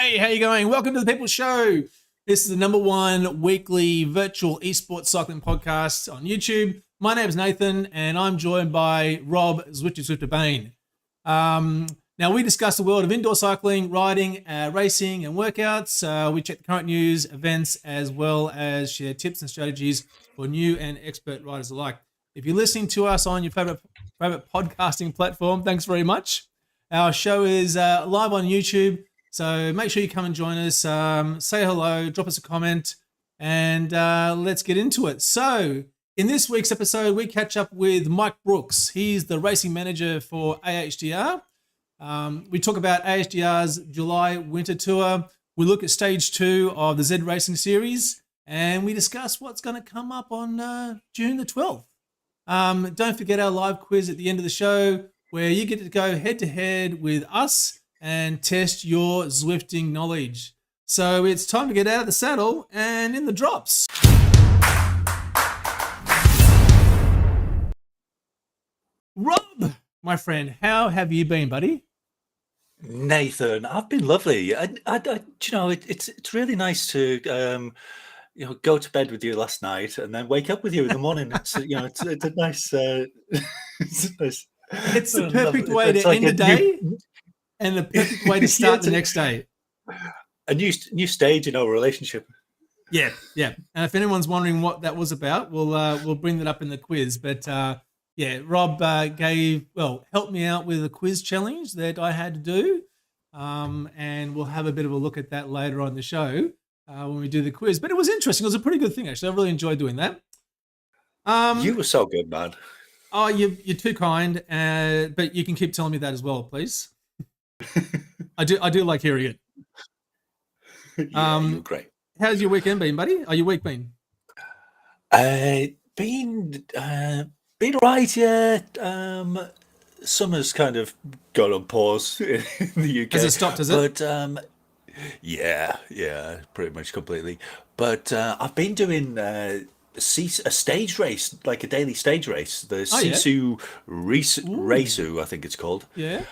Hey, how you going? Welcome to the People Show. This is the #1 weekly virtual esports cycling podcast on YouTube. My name is Nathan, and I'm joined by Rob, Zwift Bane. Now, we discuss the world of indoor cycling, riding, racing, and workouts. We check the current news, events, as well as share tips and strategies for new and expert riders alike. If you're listening to us on your favorite podcasting platform, thanks very much. Our show is live on YouTube, so make sure you come and join us. Say hello, drop us a comment, and let's get into it. So, in this week's episode, we catch up with Mike Brooks. He's the racing manager for AHDR. We talk about AHDR's July Winter Tour. We look at stage 2 of the ZRacing series, and we discuss what's going to come up on June the 12th. Don't forget our live quiz at the end of the show, where you get to go head-to-head with us and test your Zwifting knowledge. So it's time to get out of the saddle and in the drops. Rob, my friend, how have you been, buddy? Nathan, I've been lovely. It's really nice to go to bed with you last night and then wake up with you in the morning. It's a nice. It's the perfect way to end the day and the perfect way to start the next day. A new stage in our relationship. Yeah. And if anyone's wondering what that was about, we'll bring that up in the quiz. But Rob helped me out with a quiz challenge that I had to do, and we'll have a bit of a look at that later on the show when we do the quiz. But it was interesting. It was a pretty good thing, actually. I really enjoyed doing that. You were so good, man. Oh, you're too kind, but you can keep telling me that as well, please. I do like hearing it. You're great. How's your weekend been, buddy? Your week been? Been all right, yeah. Summer's kind of gone on pause in the UK. Has it stopped, has it? But yeah, pretty much completely. But I've been doing a stage race, like a daily stage race, the Sisu Racu, I think it's called. Yeah.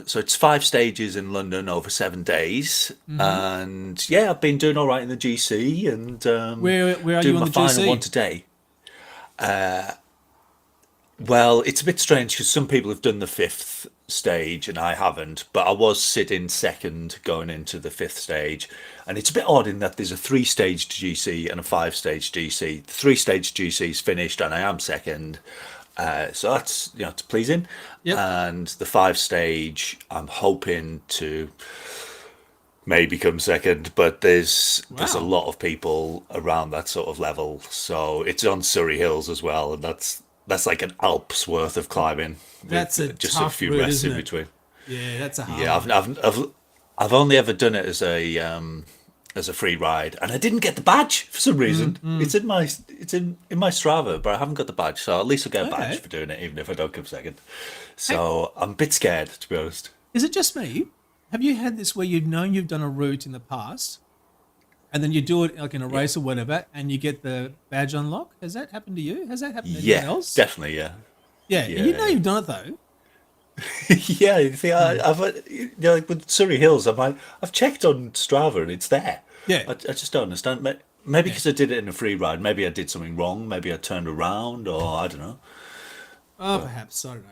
So it's 5 stages in London over 7 days, and yeah, I've been doing all right in the GC, and where are doing you on my the final GC? one today. Well, it's a bit strange because some people have done the 5th stage and I haven't, but I was sitting second going into the 5th stage, and it's a bit odd in that there's a 3-stage GC and a 5-stage GC. The 3-stage GC is finished and I am second, so that's it's pleasing. Yep. And the 5-stage, I'm hoping to maybe come second, but there's a lot of people around that sort of level, so it's on Surrey Hills as well, and that's like an Alp's worth of climbing. That's just a few route, rests in isn't it? between. Yeah, that's a hard. Yeah, I've only ever done it as a free ride, and I didn't get the badge for some reason. It's in my Strava, but I haven't got the badge, so at least I'll get a badge for doing it, even if I don't come second. So I'm a bit scared, to be honest. Is it just me? Have you had this where you've known you've done a route in the past, and then you do it like in a race or whatever, and you get the badge unlock? Has that happened to you? Has that happened to anyone else? Definitely, yeah. Yeah, you know you've done it though. Yeah, you see, I've like with Surrey Hills, I've checked on Strava and it's there. Yeah. I just don't understand. Maybe because I did it in a free ride. Maybe I did something wrong. Maybe I turned around, or I don't know. Perhaps, I don't know.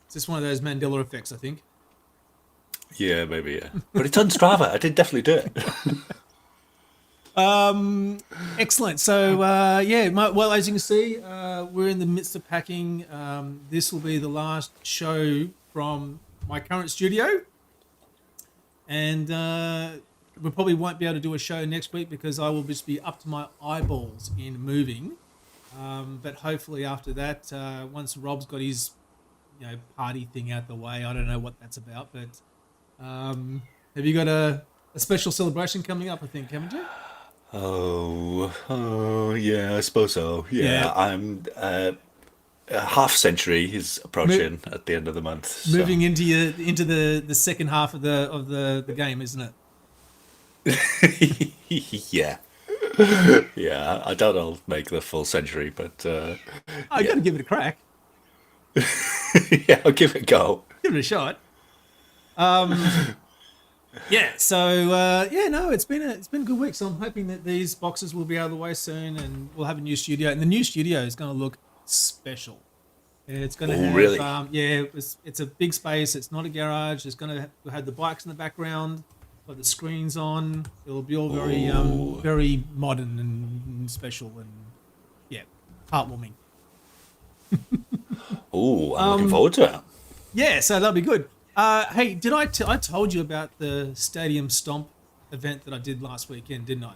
It's just one of those Mandela effects, I think. Yeah, maybe, yeah. But it's on Strava. I did definitely do it. Excellent. So, as you can see, we're in the midst of packing. This will be the last show from my current studio. And we probably won't be able to do a show next week because I will just be up to my eyeballs in moving. But hopefully after that, once Rob's got his party thing out the way, I don't know what that's about. But have you got a special celebration coming up, I think, haven't you? Oh, yeah, I suppose so. Yeah. I'm a half century is approaching at the end of the month. So. Moving into the second half of the game, isn't it? Yeah. Yeah, I doubt I'll make the full century, but I got to give it a crack. Yeah, I'll give it a go. Give it a shot. Yeah. So no, it's been a good week. So I'm hoping that these boxes will be out of the way soon, and we'll have a new studio. And the new studio is going to look special. It's going to Oh, have, really? it's a big space. It's not a garage. It's going to have the bikes in the background, got the screens on. It'll be all very modern and special and yeah, heartwarming. Oh, I'm looking forward to it. Yeah, so that'll be good. Hey, did I told you about the Stadium Stomp event that I did last weekend, didn't I?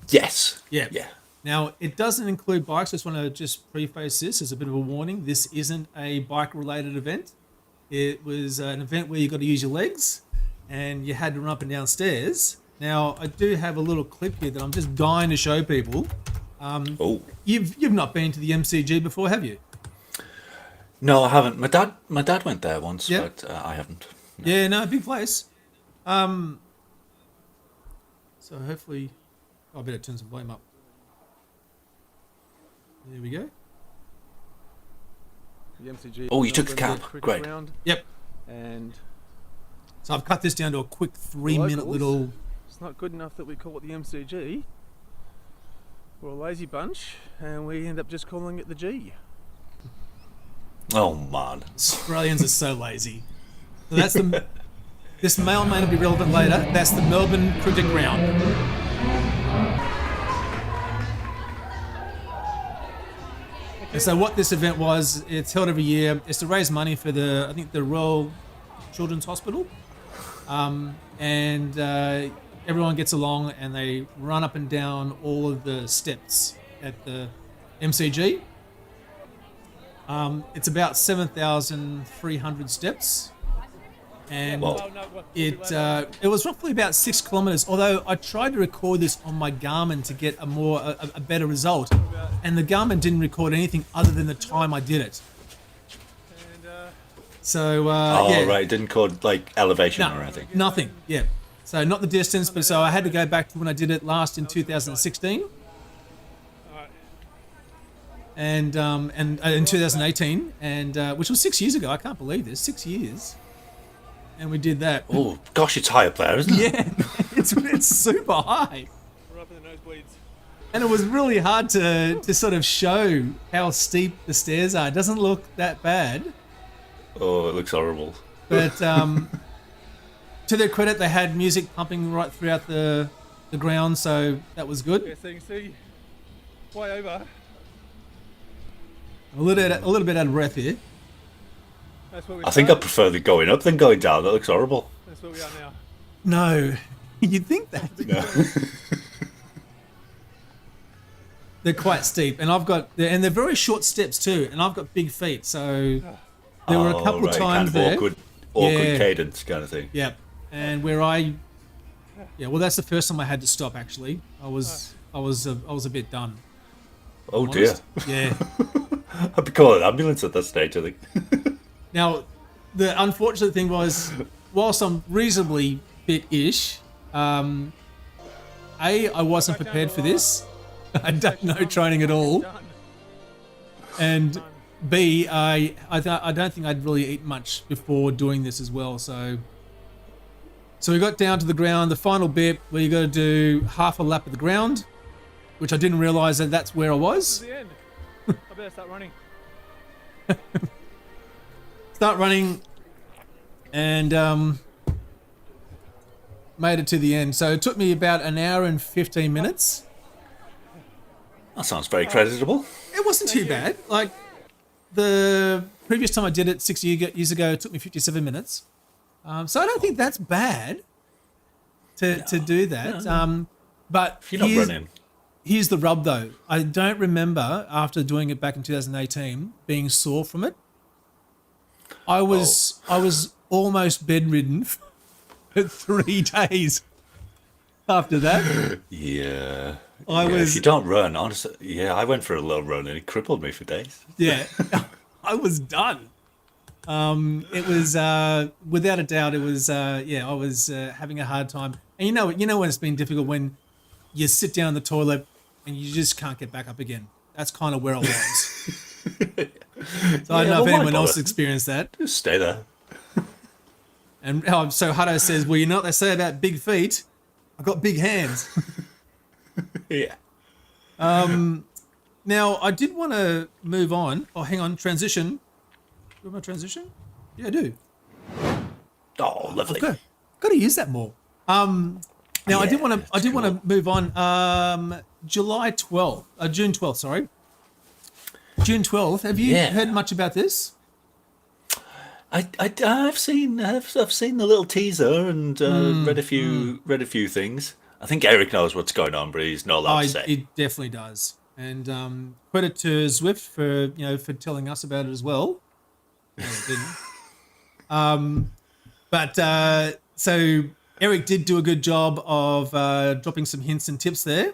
Yes. Yeah. Yeah. Now, it doesn't include bikes. I just want to just preface this as a bit of a warning. This isn't a bike-related event. It was an event where you got to use your legs and you had to run up and down stairs. Now, I do have a little clip here that I'm just dying to show people. You've not been to the MCG before, have you? No, I haven't. My dad went there once, Yep. but I haven't. No. Yeah, no, big place. So hopefully, I better turn some volume up. There we go. The MCG. Oh, you took the cap. Great. Round, Yep. and So I've cut this down to a quick 3-minute locals, little. It's not good enough that we call it the MCG. We're a lazy bunch, and we end up just calling it the G. Oh man. Australians are so lazy. So that's the. This may or may not be relevant later. That's the Melbourne Cricket Ground. And so what this event was, it's held every year. It's to raise money for I think the Royal Children's Hospital. Everyone gets along and they run up and down all of the steps at the MCG. It's about 7,300 steps. And Wow. it was roughly about 6 kilometers. Although I tried to record this on my Garmin to get a better result, and the Garmin didn't record anything other than the time I did it. And So Right. It didn't code like elevation or no, anything. nothing. Yeah. So not the distance, but so I had to go back to when I did it last in 2016, and in 2018, and which was 6 years ago. I can't believe this. 6 years. And we did that. Oh gosh, it's high up there, isn't it? Yeah, it's super high. we're up in the nosebleeds. And it was really hard to sort of show how steep the stairs are. It doesn't look that bad. Oh, it looks horrible. But to their credit, they had music pumping right throughout the ground, so that was good. Yeah, so you can see, way over. A little bit out of breath here. That's where we I think I started. prefer the going up than going down. That looks horrible. That's where we are now. No, you'd think that. They're quite steep, and they're very short steps too, and I've got big feet, so there were a couple of times kind of there. awkward Yeah. cadence kind of thing. Yeah, and well, that's the first time I had to stop. Actually, I was a bit done. Oh I'm dear. honest. Yeah. I'd be calling an ambulance at that stage, I think. Now, the unfortunate thing was, whilst I'm reasonably fit-ish, I wasn't prepared for this. I don't know training at all, Done. and B, I don't think I'd really eaten much before doing this as well. So we got down to the ground, the final bit where you got to do half a lap of the ground, which I didn't realise that's where I was. To the end. I better start running. Start running, and made it to the end. So it took me about an hour and 15 minutes. That sounds very creditable. It wasn't too bad. Like the previous time I did it 6 years ago, it took me 57 minutes. So I don't think that's bad to do that. But If you're not running. here's the rub though. I don't remember after doing it back in 2018 being sore from it. I was almost bedridden for 3 days after that. Yeah. I Yeah, was- If you don't run, honestly, yeah, I went for a little run and it crippled me for days. Yeah, I was done. It was without a doubt. It was I was having a hard time. And you know when it's been difficult when you sit down in the toilet and you just can't get back up again. That's kind of where I was. So I don't know if why anyone else bother? experienced that. Just stay there. And so Hutto says, well, you know what they say about big feet? I've got big hands. Yeah. Now, I did want to move on. Oh, hang on. Transition. Do you want my transition? Yeah, I do. Oh, lovely. Got to use that more. Now, Yeah, I did want that's to move on. July 12th. June 12th, sorry. June 12th. Have you heard much about this? I've seen the little teaser and read a few things. I think Eric knows what's going on, but he's not allowed to say. It definitely does. And credit to Zwift for telling us about it as well. No, it didn't. So Eric did do a good job of dropping some hints and tips there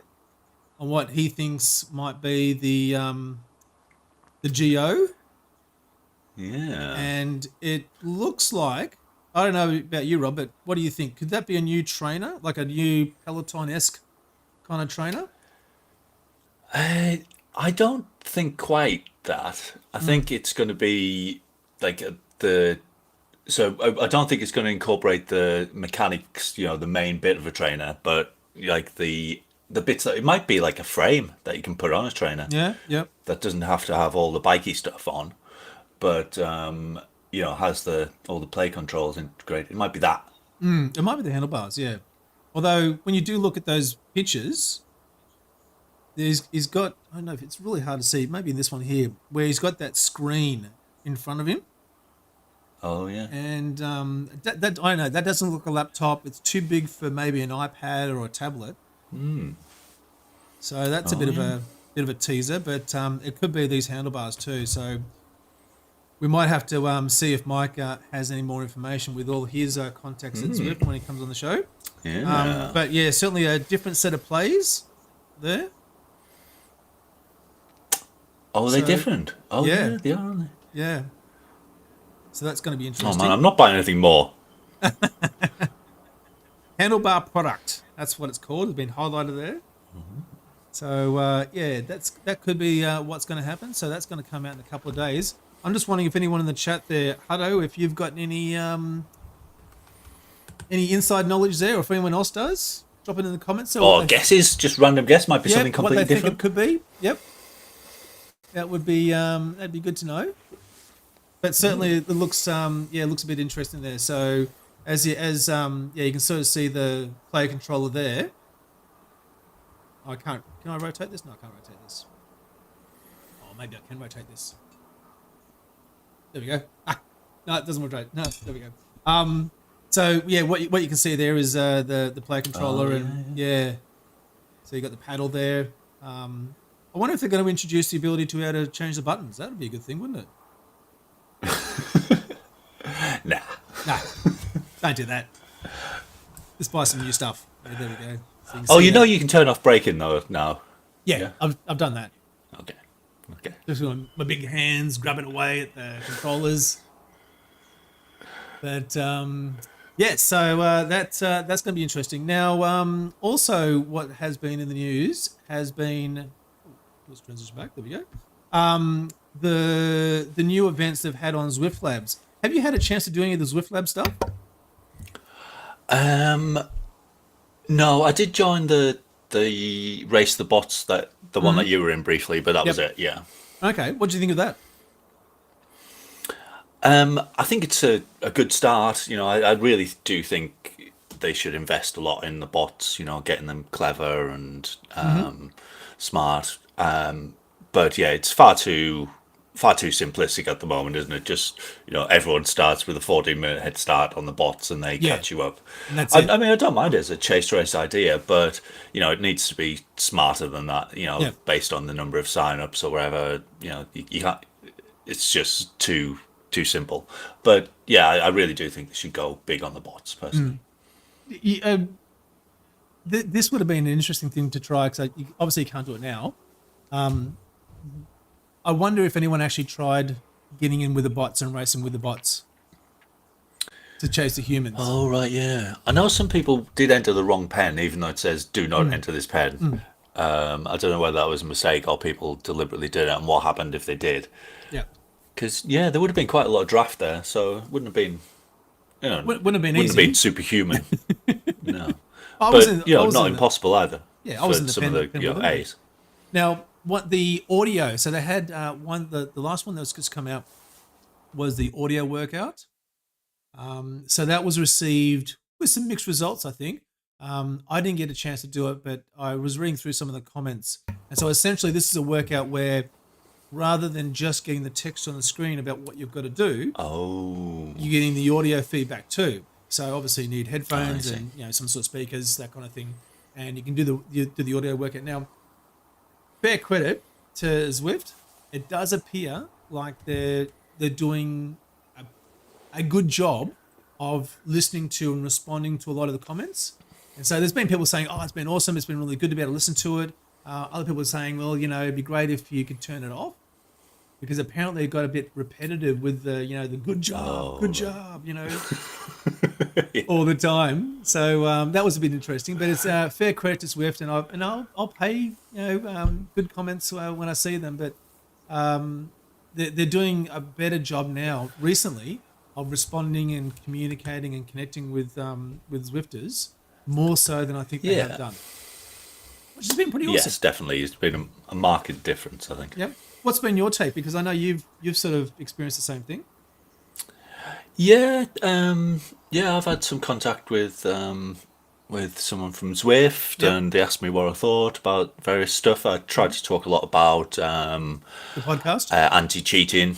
on what he thinks might be the GO. Yeah. And it looks like, I don't know about you, Rob, but what do you think? Could that be a new trainer, like a new Peloton-esque kind of trainer? I don't think quite that. I think it's going to be like So I don't think it's going to incorporate the mechanics, the main bit of a trainer, but like the bits that it might be like a frame that you can put on a trainer. Yeah, yep. That doesn't have to have all the bikey stuff on, but has all the play controls integrated. It might be that. It might be the handlebars, yeah. Although when you do look at those pictures, he's got, I don't know if it's really hard to see, maybe in this one here, where he's got that screen in front of him. Oh yeah. And that I don't know, that doesn't look like a laptop. It's too big for maybe an iPad or a tablet. So that's a bit of a teaser, but it could be these handlebars too. So we might have to see if Mike has any more information with all his contacts at Zwift when he comes on the show. Yeah. But yeah, certainly a different set of plays there. Oh, they're different. Oh yeah. yeah, they are, aren't they? Yeah. So that's going to be interesting. Oh man, I'm not buying anything more. Handlebar product. That's what it's called. It's been highlighted there. So that could be what's going to happen. So that's going to come out in a couple of days. I'm just wondering if anyone in the chat there, Hutto, if you've got any inside knowledge there, or if anyone else does, drop it in the comments. Or guesses, just random guess, might be something completely what they different. think it could be. Yep, that would be that'd be good to know. But certainly it looks a bit interesting there. So you can sort of see the player controller there. Can I rotate this? No, I can't rotate this. Oh, maybe I can rotate this. There we go. No, it doesn't rotate. No, there we go. So yeah, what you can see there is the player controller, So you got the paddle there. I wonder if they're going to introduce the ability to be able to change the buttons. That would be a good thing, wouldn't it? Nah, don't do that. Just buy some new stuff. Oh, there we go. So you can turn off braking though now. Yeah, I've done that. Okay. Just with my big hands grabbing away at the controllers. But so that's going to be interesting. Now, also what has been in the news has been. Let's transition back. There we go. The new events they've had on Zwift Labs. Have you had a chance to do any of the Zwift Lab stuff? No, I did join the race the bots, the one that you were in briefly, but that was it. Yeah. Okay. What do you think of that? I think it's a good start. I really do think they should invest a lot in the bots. Getting them clever and smart. But yeah, it's far too simplistic at the moment, isn't it? Just everyone starts with a 14-minute head start on the bots and they catch you up. And that's it. I mean, I don't mind it as a chase race idea, but it needs to be smarter than that. Based on the number of sign-ups or whatever. You can't. It's just too simple. But yeah, I really do think they should go big on the bots personally. This would have been an interesting thing to try because obviously you can't do it now. I wonder if anyone actually tried getting in with the bots and racing with the bots to chase the humans. Oh, right, yeah. I know some people did enter the wrong pen, even though it says, do not enter this pen. I don't know whether that was a mistake or people deliberately did it and what happened if they did. Yeah. Because, there would have been quite a lot of draft there, so it wouldn't have been Wouldn't have been wouldn't easy. have been superhuman. No, I was but in, I was not in the- impossible either. Yeah, I was in the for some pen- of the pen with them. A's. Now, what the audio? So they had the last one that was just come out was the audio workout. So that was received with some mixed results, I think. I didn't get a chance to do it, but I was reading through some of the comments, and so essentially, this is a workout where rather than just getting the text on the screen about what you've got to do, you're getting the audio feedback too. So obviously, you need headphones and some sort of speakers, that kind of thing, and you can do the audio workout. Now, fair credit to Zwift, it does appear like they're doing a good job of listening to and responding to a lot of the comments. And so there's been people saying, "Oh, it's been awesome. It's been really good to be able to listen to it." Other people are saying, "Well, it'd be great if you could turn it off," because apparently it got a bit repetitive with the the good job, all the time. So that was a bit interesting. But it's fair credit to Zwift, and I'll pay good comments when I see them. But they're doing a better job now recently of responding and communicating and connecting with Zwifters more so than I think they have done, which has been pretty awesome. Yes, definitely. It's been a marked difference, I think. Yep. What's been your take? Because I know you've sort of experienced the same thing. Yeah, I've had some contact with someone from Zwift, and they asked me what I thought about various stuff. I tried to talk a lot about The podcast? anti-cheating.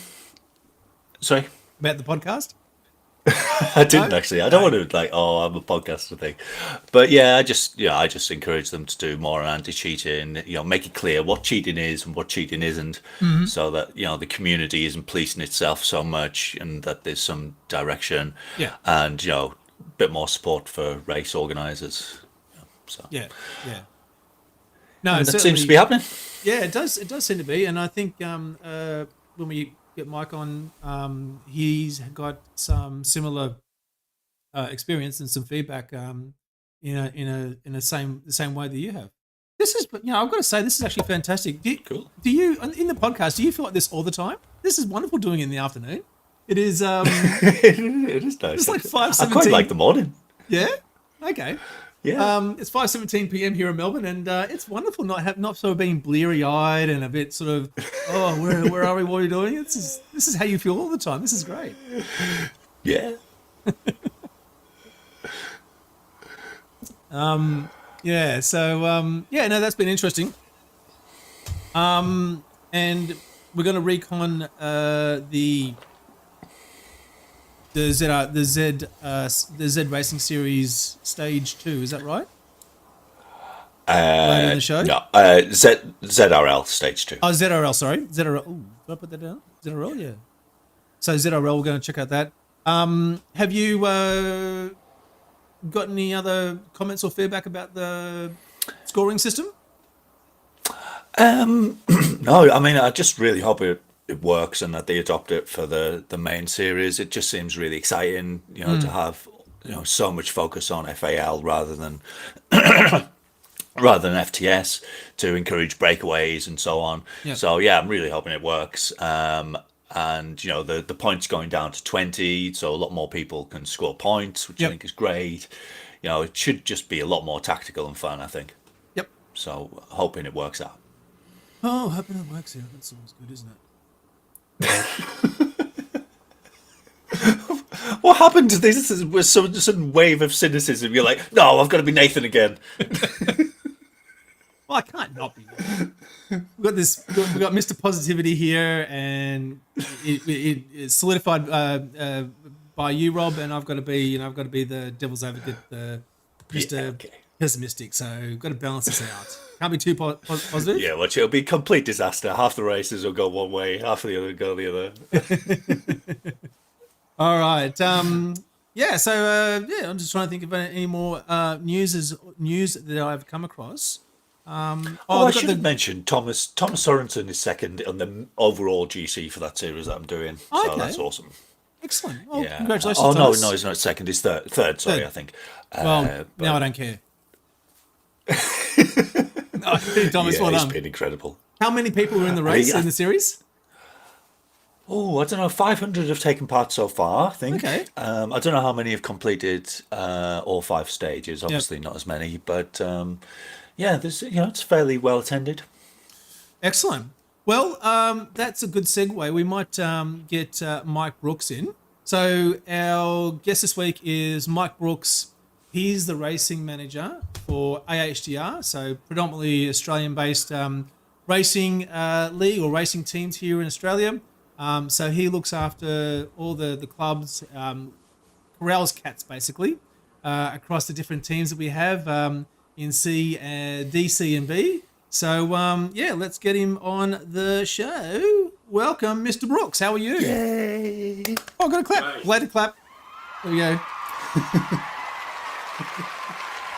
Sorry? About the podcast? I didn't actually. I don't want to I'm a podcaster thing, but I just encourage them to do more on anti-cheating. Make it clear what cheating is and what cheating isn't, so that the community isn't policing itself so much, and that there's some direction. Yeah. And a bit more support for race organisers. So Yeah. No, and that seems to be happening. Yeah, it does. It does seem to be, and I think when we get Mike on, he's got some similar experience and some feedback in the same way that you have. This is, I've got to say, this is actually fantastic. Cool. Do you in the podcast? Do you feel like this all the time? This is wonderful doing it in the afternoon. It is. It is nice. It's like 5:17. I quite like the morning. Yeah. Okay. Yeah. It's 5:17 p.m. here in Melbourne, and it's wonderful not sort of being bleary-eyed and a bit sort of, where are we? What are we doing? This is how you feel all the time. This is great. Yeah. Yeah. So no, that's been interesting. And we're going to recon the ZRacing Series Stage 2. Is that right? Later in the show? No, ZRL Stage 2. Oh, ZRL, sorry. ZRL. Ooh, did I put that down? ZRL, yeah. So ZRL, we're going to check out that. Have you got any other comments or feedback about the scoring system? No, I mean, I just really hope it works and that they adopt it for the main series. It just seems really exciting, to have so much focus on FAL rather than FTS, to encourage breakaways and so on. Yeah. So I'm really hoping it works. And the points going down to 20, so a lot more people can score points, which I think is great. It should just be a lot more tactical and fun, I think. Yep. So hoping it works out. Oh, hoping it works out. That's always good, isn't it? What happened to this? This was some sudden wave of cynicism. You're like, no, I've got to be Nathan again. Well, I can't not be. We've got Mr. Positivity here, and it's solidified by you, Rob, and I've got to be the devil's advocate, Mr. Pessimistic. So we've got to balance this out. Can't be too positive. Yeah, watch, it'll be a complete disaster. Half the races will go one way, half the other will go the other. All right. So I'm just trying to think of any more news that I've come across. I should have mentioned Thomas Sorensen is second on the overall GC for that series that I'm doing. So Okay. that's awesome. Excellent. Well, Yeah. congratulations. Oh Thomas. no, he's not second. He's third. Sorry, I think. Well, now I don't care. No, Thomas, well he's done. been incredible. How many people were in the race in the series? Oh, I don't know. 500 have taken part so far, I think. Okay. I don't know how many have completed all 5 stages. Yep. Obviously, not as many, but yeah, there's it's fairly well attended. Excellent. Well, that's a good segue. We might get Mike Brooks in. So our guest this week is Mike Brooks. He's the racing manager for AHDR, so predominantly Australian-based racing league or racing teams here in Australia. So he looks after all the clubs, corrals cats basically, across the different teams that we have in C, D, C, and B. So yeah, let's get him on the show. Welcome, Mr. Brooks. How are you? Yay! Oh, got a clap. Right. Glad to clap. There we go.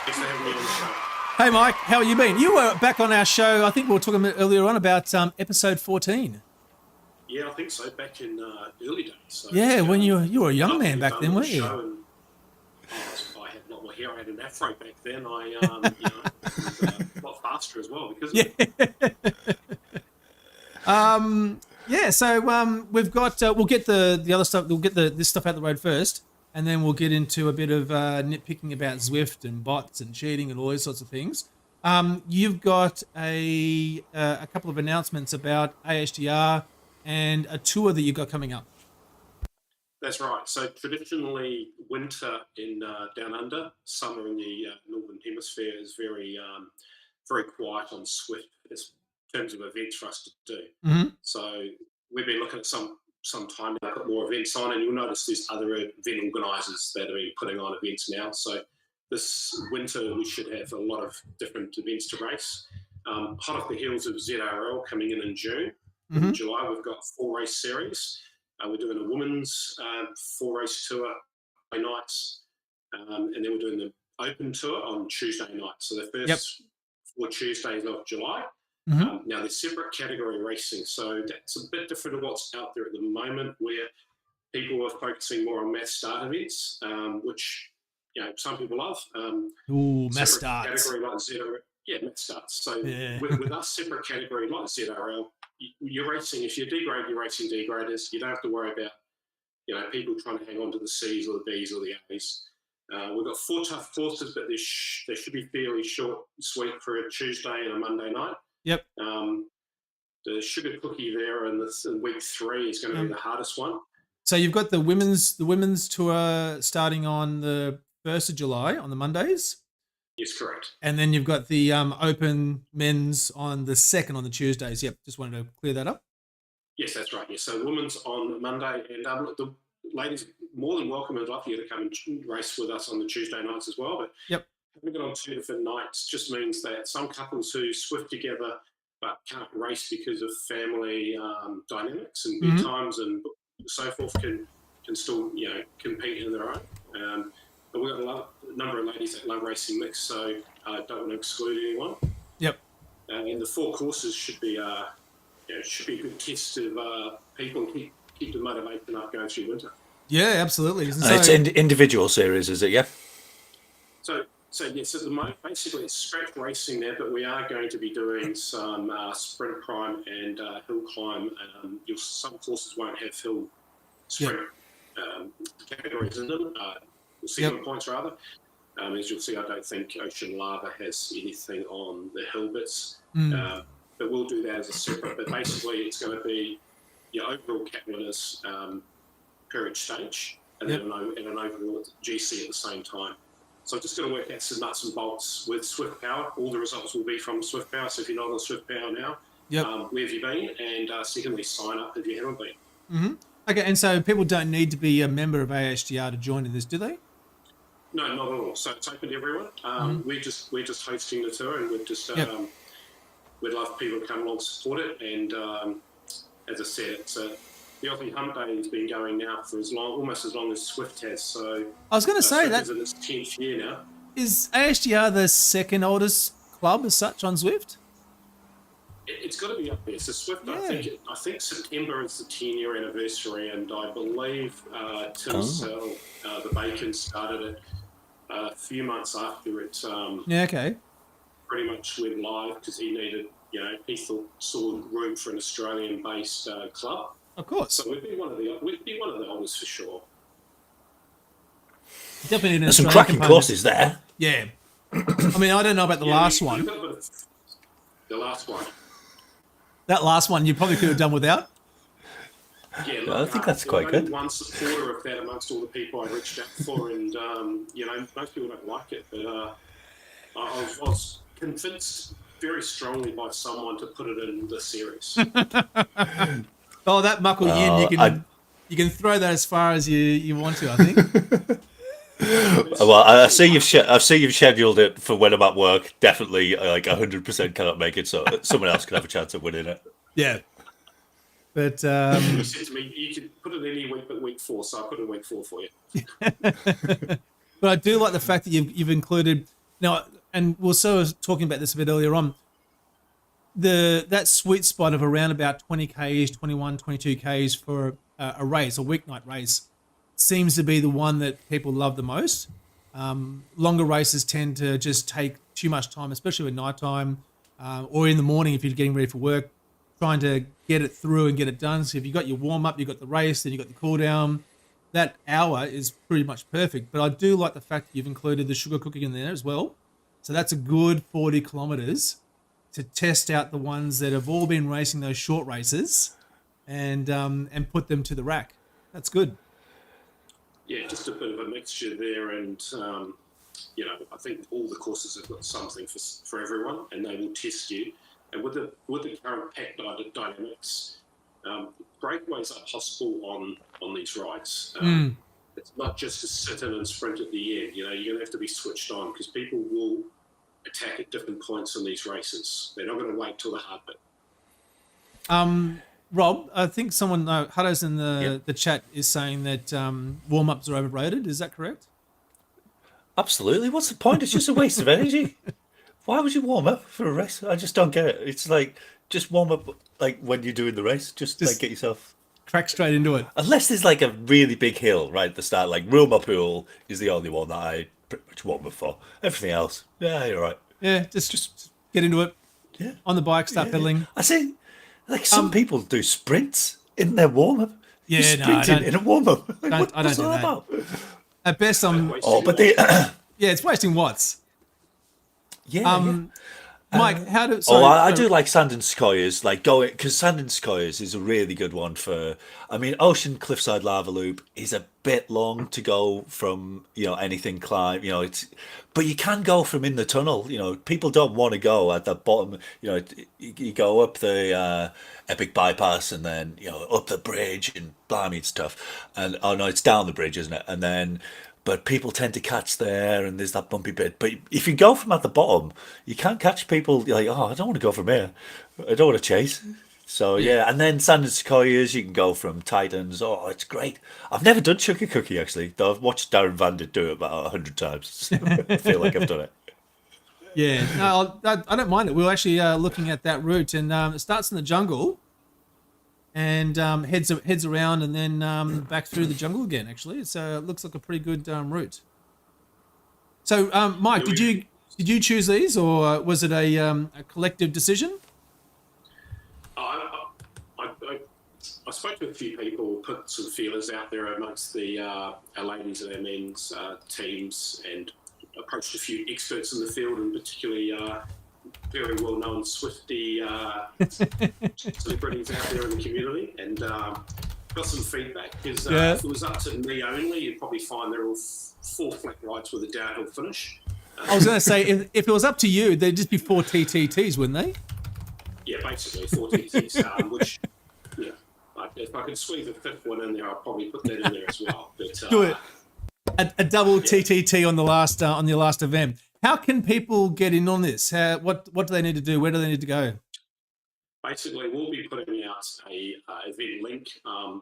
Thanks for having me on the show. Hey, Mike. How are you been? You were back on our show. I think we were talking earlier on about episode 14. Yeah, I think so. Back in early days. So, Yeah, when you were a young man back then, weren't you? I had a lot more hair. I had an afro back then. I, was a lot faster as well because of it. Yeah. So we've got we'll get the other stuff. We'll get this stuff out the road first, and then we'll get into a bit of nitpicking about Zwift and bots and cheating and all those sorts of things. You've got a couple of announcements about AHDR and a tour that you've got coming up. That's right. So traditionally, winter in down under, summer in the northern hemisphere is very quiet on Zwift in terms of events for us to do. Mm-hmm. So we've been looking at some time to put more events on, and you'll notice there's other event organisers that have been putting on events now. So this winter we should have a lot of different events to race. Hot off the heels of ZRL coming in June. Mm-hmm. In July we've got 4-race series. We're doing a women's 4-race tour nights, and then we're doing the open tour on Tuesday night. So the first 4 Tuesdays of July. Mm-hmm. Now, there's separate category racing, so that's a bit different to what's out there at the moment, where people are focusing more on mass start events, which some people love. Ooh, mass Separate starts. category like ZRL, mass starts. So Yeah. with us, separate category like ZRL, you're racing. If you degrade, you're racing degraders. You don't have to worry about people trying to hang on to the C's or the B's or the A's. We've got 4 tough courses, but they should be fairly short, sweet for a Tuesday and a Monday night. Yep. The sugar cookie there in week 3 is going to be the hardest one. So you've got the women's tour starting on the 1st of July on the Mondays. Yes, correct. And then you've got the open men's on the 2nd on the Tuesdays. Yep, just wanted to clear that up. Yes, that's right. Yes, so women's on Monday, and the ladies more than welcome. I'd love you to come and race with us on the Tuesday nights as well. But having it on 2 different nights just means that some couples who Zwift together but can't race because of family dynamics and bedtimes and so forth can still compete in their own. But we've got a number of ladies that love racing mix, so I don't want to exclude anyone. Yep. And the 4 courses should be a good test of people and keep the motivation up going through winter. Yeah, absolutely. So, It's individual series, is it? Yeah. So yes, at the moment, basically it's stretch racing there, but we are going to be doing some sprint climb and hill climb. Some courses won't have hill sprint categories in them, segment points rather. As you'll see, I don't think Ocean Lava has anything on the hill bits, but we'll do that as a separate. But basically, it's going to be your overall cat winners per each stage, and then an overall GC at the same time. So I've just got to work out some nuts and bolts with Zwift Power. All the results will be from Zwift Power. So if you're not on Zwift Power now, where have you been? And secondly, sign up if you haven't been. Mm-hmm. Okay, and so people don't need to be a member of AHDR to join in this, do they? No, not at all. So it's open to everyone. We're just hosting the tour, and we'd just we'd love people to come along and support it. And as I said, it's the Aussie Hump Day has been going now for almost as long as Zwift has. So I was going to say that in its 10th year now. Is AHDR the second oldest club as such on Zwift? It's got to be up there. So Zwift, I think September is the 10-year anniversary, and I believe Tim Sell, the Bacon, started it a few months after it. Pretty much went live because he needed, he saw room for an Australian-based club. Of course. So we'd be one of the oldest for sure. Definitely an There's some Australian cracking component. courses there. Yeah. I mean, I don't know about the last one. The last one. That last one you probably could have done without. Yeah, I look, think that's there was quite only good. one supporter of that amongst all the people I reached out for, and most people don't like it, but I was convinced very strongly by someone to put it in the series. Oh, that muckle yin, you can throw that as far as you want to, I think. Well, I see you've scheduled it for when I'm at work. Definitely, like 100% cannot make it, so someone else can have a chance of winning it. Yeah. But You said to me, you can put it any week but week 4, so I put it in week 4 for you. but I do like the fact that you've included now, and we're sort of talking about this a bit earlier on. That sweet spot of around about 20 Ks, 21, 22 Ks for a race, a weeknight race, seems to be the one that people love the most. Longer races tend to just take too much time, especially at nighttime or in the morning if you're getting ready for work, trying to get it through and get it done. So if you've got your warm-up, you've got the race, then you've got the cool-down, that hour is pretty much perfect. But I do like the fact that you've included the sugar cooking in there as well. So that's a good 40 kilometres to test out the ones that have all been racing those short races and put them to the rack. That's good. Yeah, just a bit of a mixture there, and I think all the courses have got something for everyone, and they will test you. And with the current pack dynamics, breakaways are possible on these rides. It's not just to sit in and sprint at the end. You're going to have to be switched on because people will attack at different points in these races. They're not going to wait till the hard bit. Rob, I think someone, Hutto's in the chat is saying that warm-ups are overrated. Is that correct? Absolutely. What's the point? It's just a waste of energy. Why would you warm up for a race? I just don't get it. It's like, just warm up like when you're doing the race. Just like get yourself... Crack straight into it. Unless there's like a really big hill right at the start. Like Roma Pool is the only one that I pretty much warm up for. Everything else, yeah, you're right. Yeah, just get into it. Yeah. On the bike, start pedaling. I see. Like some people do sprints in their warm up. Yeah, sprinting in a warm up. Like, I don't what's do that that. about? At best, Yeah, it's wasting watts. yeah. Mike, how do? I do like Sand and Sequoias, like going because Sand and Sequoias is a really good one for. I mean, Ocean Cliffside Lava Loop is a bit long to go from anything climb. But you can go from in the tunnel. People don't want to go at the bottom. You go up the Epic Bypass and then up the bridge and blimey, it's tough. And oh no, it's down the bridge, isn't it? And then. But people tend to catch there, and there's that bumpy bit. But if you go from at the bottom, you can't catch people. You're like, oh, I don't want to go from here. I don't want to chase. So, yeah. And then Sand and Sequoias, you can go from Titans. Oh, it's great. I've never done Chucky Cookie, actually. Though I've watched Darren Vandit do it about 100 times. I feel like I've done it. Yeah. No, I don't mind it. We were actually looking at that route, and it starts in the jungle and heads around and then back through the jungle again, actually. So it looks like a pretty good route. So, Mike, did you choose these, or was it a collective decision? I spoke to a few people, put some feelers out there amongst the our ladies and our men's teams, and approached a few experts in the field, and particularly very well-known Swifty celebrities out there in the community, and got some feedback. Because if it was up to me only, you'd probably find they're all 4 flat rides with a downhill finish. I was going to say, if it was up to you, there'd just be 4 TTTs, wouldn't they? Yeah, basically 4 TTs, which, if I could squeeze a 5th one in there, I'll probably put that in there as well. But, do it. A double TTT on the last event. How can people get in on this? What do they need to do? Where do they need to go? Basically, we'll be putting out a event link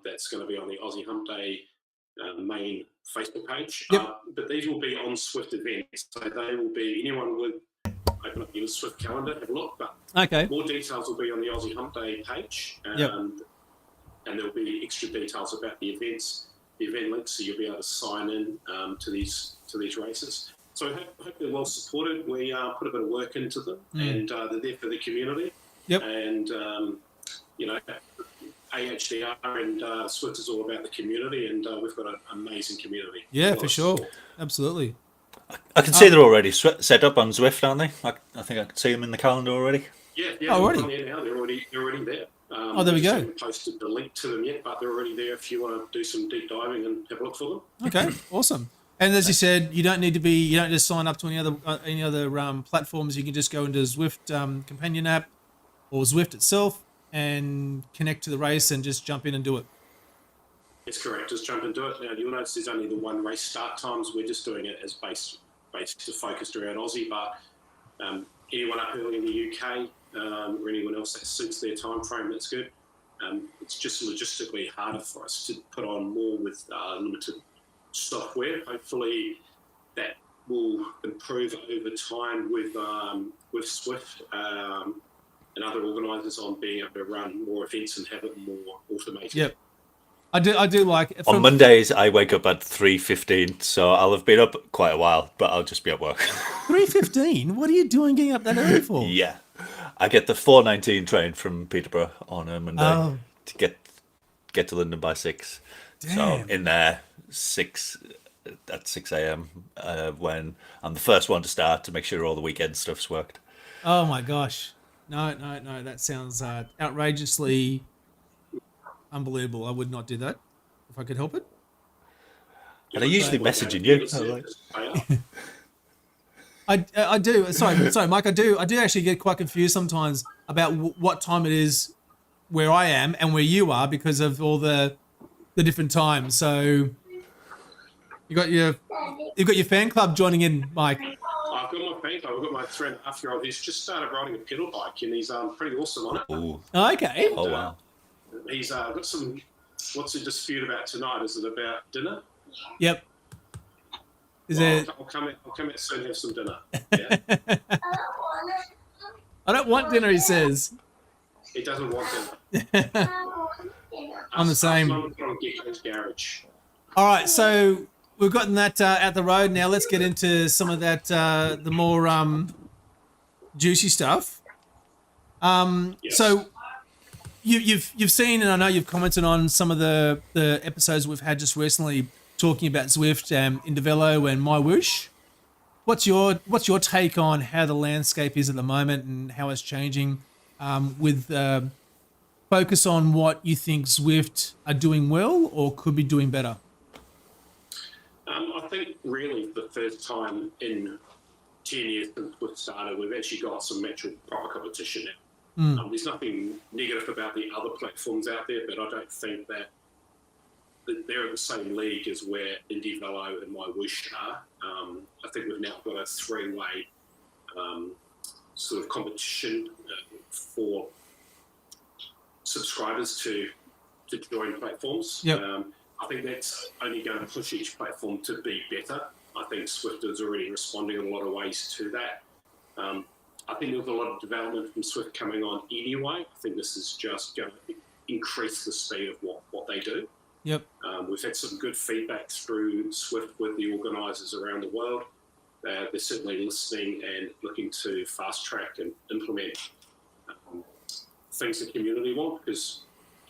that's going to be on the Aussie Hump Day main Facebook page. Yep. But these will be on Zwift events, so they will be anyone would open up your Zwift calendar, have a look. But okay, more details will be on the Aussie Hump Day page, and there'll be extra details about the events, the event links, so you'll be able to sign in to these races. So I hope they're well supported. We put a bit of work into them, and they're there for the community. Yep. And you know, AHDR and Zwift is all about the community, and we've got an amazing community. Yeah, for sure. Absolutely. I can see they're already set up on Zwift, aren't they? I think I can see them in the calendar already. Yeah, Oh, already? Yeah, now they're already there. There we go. Haven't posted the link to them yet, but they're already there if you want to do some deep diving and have a look for them. Okay, awesome. And as you said, you don't just sign up to any other platforms. You can just go into Zwift companion app or Zwift itself and connect to the race and just jump in and do it. It's correct. Just jump and do it. Now, you'll notice there's only the one race start times. We're just doing it as based focused around Aussie, but anyone up early in the UK or anyone else that suits their time frame, that's good. It's just logistically harder for us to put on more with limited software. Hopefully that will improve over time with Zwift and other organisers on being able to run more events and have it more automated. Yep. I do like it. On Mondays, I wake up at 3:15, so I'll have been up quite a while, but I'll just be at work. 3:15? What are you doing getting up that early for? Yeah. I get the 4:19 train from Peterborough on a Monday to get to London by 6. Damn. So in there, 6 a.m. When I'm the first one to start to make sure all the weekend stuff's worked. Oh my gosh. No. That sounds outrageously unbelievable. I would not do that if I could help it. And I usually messaging you. I do. Sorry, Mike. I do actually get quite confused sometimes about what time it is where I am and where you are because of all the different times. So you've got your fan club joining in, Mike. I've got my fan club. I've got my 3.5-year-old who's just started riding a pedal bike, and he's pretty awesome on it. Ooh. Okay. Oh wow. He's got some. What's the dispute about tonight? Is it about dinner? Yep. I'll come out soon and have some dinner. Yeah. I don't want dinner, he says. He doesn't want dinner. I'm the same. I'm from Gecko's garage. All right, so we've gotten that out the road. Now let's get into some of that, the more juicy stuff. Yes. So you've seen, and I know you've commented on some of the episodes we've had just recently talking about Zwift and Indevelo and My Whoosh. What's your take on how the landscape is at the moment and how it's changing, with focus on what you think Zwift are doing well or could be doing better? I think really for the first time in 10 years since Zwift started, we've actually got some actual proper competition now. There's nothing negative about the other platforms out there, but I don't think that they're in the same league as where Indevelo and My Whoosh are. I think we've now got a three-way sort of competition for subscribers to join platforms. Yep. I think that's only going to push each platform to be better. I think Zwift is already responding in a lot of ways to that. I think there's a lot of development from Zwift coming on anyway. I think this is just going to increase the speed of what they do. Yep. We've had some good feedback through Zwift with the organisers around the world. They're certainly listening and looking to fast track and implement things the community want, because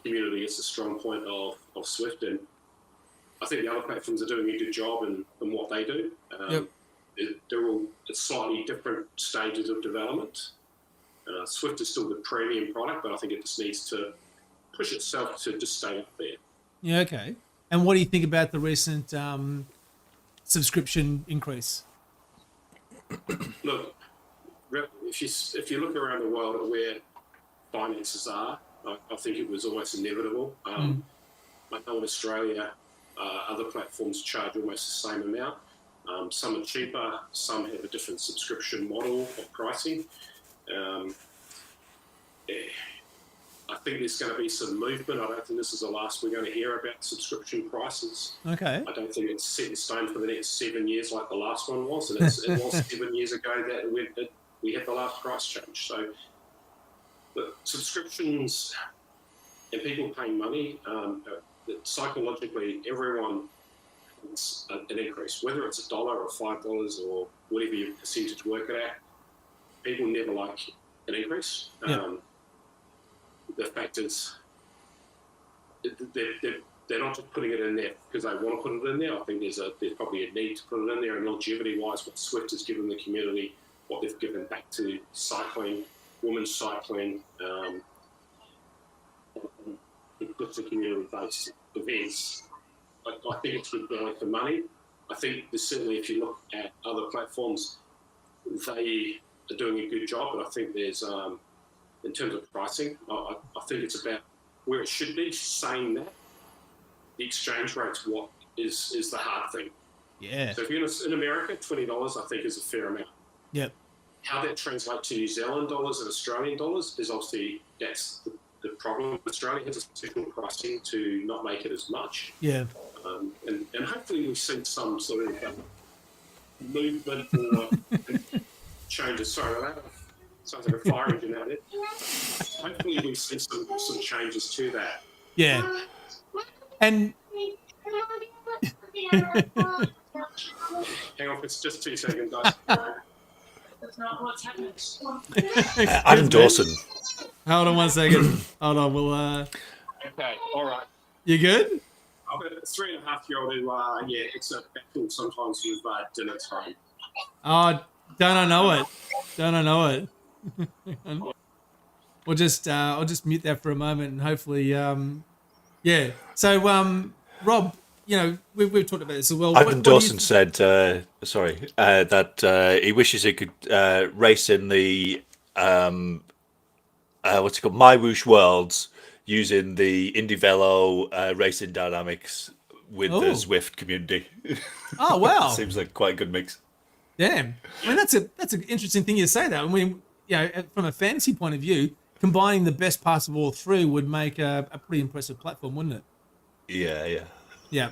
community is the strong point of Zwift, and I think the other platforms are doing a good job in what they do. Yep. They're all at slightly different stages of development. Zwift is still the premium product, but I think it just needs to push itself to just stay up there. Yeah, okay. And what do you think about the recent subscription increase? Look, if you look around the world at where finances are, I think it was almost inevitable. I know in Australia, other platforms charge almost the same amount. Some are cheaper, some have a different subscription model of pricing. I think there's going to be some movement. I don't think this is the last we're going to hear about subscription prices. Okay. I don't think it's set in stone for the next 7 years like the last one was. And it was 7 years ago that we had the last price change. So the subscriptions and people paying money, psychologically, everyone wants an increase, whether it's $1 or $5 or whatever your percentage work it at. People never like an increase. Yeah. the fact is, they're not just putting it in there because they want to put it in there. I think there's probably a need to put it in there, and longevity-wise, what Zwift has given the community, what they've given back to cycling, women's cycling, with the community-based events. I think it's good value for money. I think certainly if you look at other platforms, they are doing a good job, but I think there's, in terms of pricing, I think it's about where it should be. Saying that, the exchange rate's what is the hard thing. Yeah. So if you're in America, $20 I think is a fair amount. Yep. How that translates to New Zealand dollars and Australian dollars is obviously that's the problem. Australia has a special pricing to not make it as much. Yeah. And hopefully we've seen some sort of movement or changes. Sorry, that sounds like a fire engine out there. Hopefully we've seen some changes to that. Yeah. And hang on, it's just 2 seconds, guys. That's not what's happening. Adam Dawson. hold on 1 second. Hold on. We'll. Okay, all right. You good? I've got a 3.5-year-old who, it's a battle sometimes with dinner time. Oh, don't I know it? Don't I know it? I'll just mute that for a moment and hopefully, yeah. So, Rob, we've talked about this as well. Ivan Dawson said, that he wishes he could race in the what's it called, My Whoosh Worlds, using the Indie Velo racing dynamics with the Zwift community. Oh wow! Seems like quite a good mix. Damn. I mean, that's an interesting thing you say that. I mean, from a fantasy point of view, combining the best parts of all three would make a pretty impressive platform, wouldn't it? Yeah. Yeah.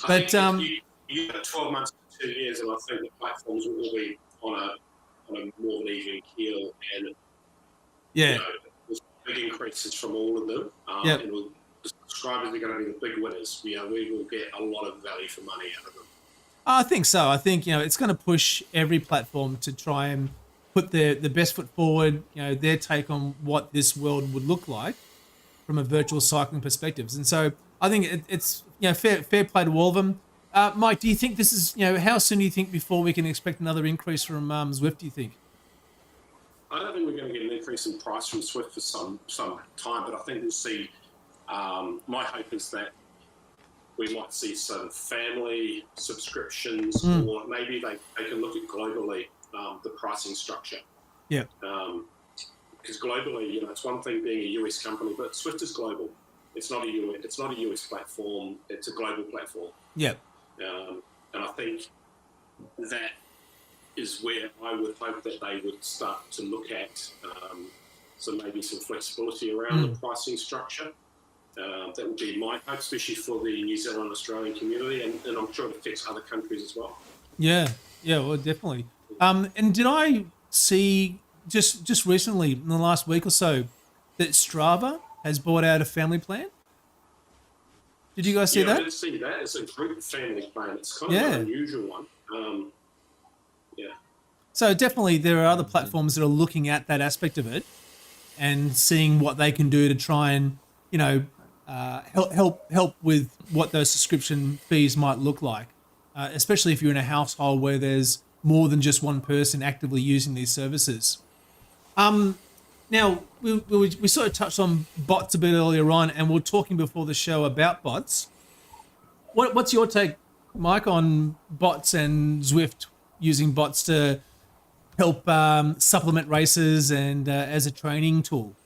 I But think you got 12 months to 2 years, and I think the platforms will all be on a more of an even keel, and yeah, there's big increases from all of them. Yep. And the subscribers are going to be the big winners. We will get a lot of value for money out of them. I think so. I think it's going to push every platform to try and put the best foot forward. Their take on what this world would look like from a virtual cycling perspective. And so I think it's fair play to all of them. Mike, do you think this is how soon do you think before we can expect another increase from Zwift? Do you think? I don't think we're going to get an increase in price from Zwift for some time, but I think we'll see. My hope is that we might see some family subscriptions, or maybe they can look at globally the pricing structure. Yeah. Because globally, it's one thing being a US company, but Zwift is global. It's not a US platform. It's a global platform. Yeah. And I think that is where I would hope that they would start to look at maybe some flexibility around the pricing structure. That would be my hope, especially for the New Zealand Australian community, and I'm sure it affects other countries as well. Yeah, well, definitely. And did I see just recently in the last week or so that Strava has bought out a family plan? Did you guys see that? I did see that. It's a group family plan. It's kind of an unusual one. So definitely there are other platforms that are looking at that aspect of it and seeing what they can do to try and help with what those subscription fees might look like, especially if you're in a household where there's more than just one person actively using these services. Now, we sort of touched on bots a bit earlier on, and we were talking before the show about bots. What's your take, Mike, on bots and Zwift using bots to help supplement races and as a training tool?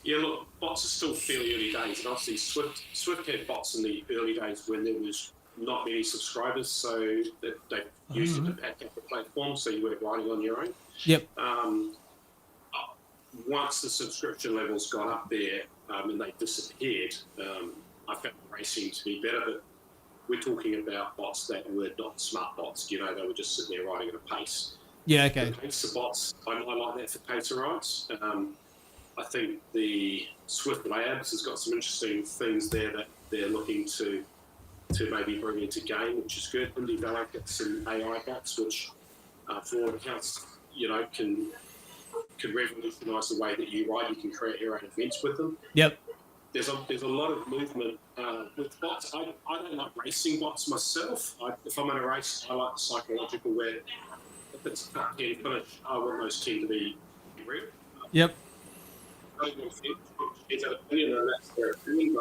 Yeah, look, bots are still fairly early days, and obviously Zwift had bots in the early days when there was not many subscribers, so they used it to back up the platform, so you weren't riding on your own. Yep. Once the subscription levels got up there and they disappeared, I found racing to be better, but we're talking about bots that were not smart bots. They were just sitting there riding at a pace. Yeah, okay. The pacer bots, I like that for pacer rides. I think the Zwift Labs has got some interesting things there that they're looking to maybe bring into game, which is good. Indie Velo gets some AI bots, which for all accounts, could revolutionise the way that you ride. You can create your own events with them. Yep. There's a lot of movement with bots. I don't like racing bots myself. If I'm in a race, I like the psychological where if it's cut and finish, I want those team to be real. Yep. It's an opinion, and that's their opinion,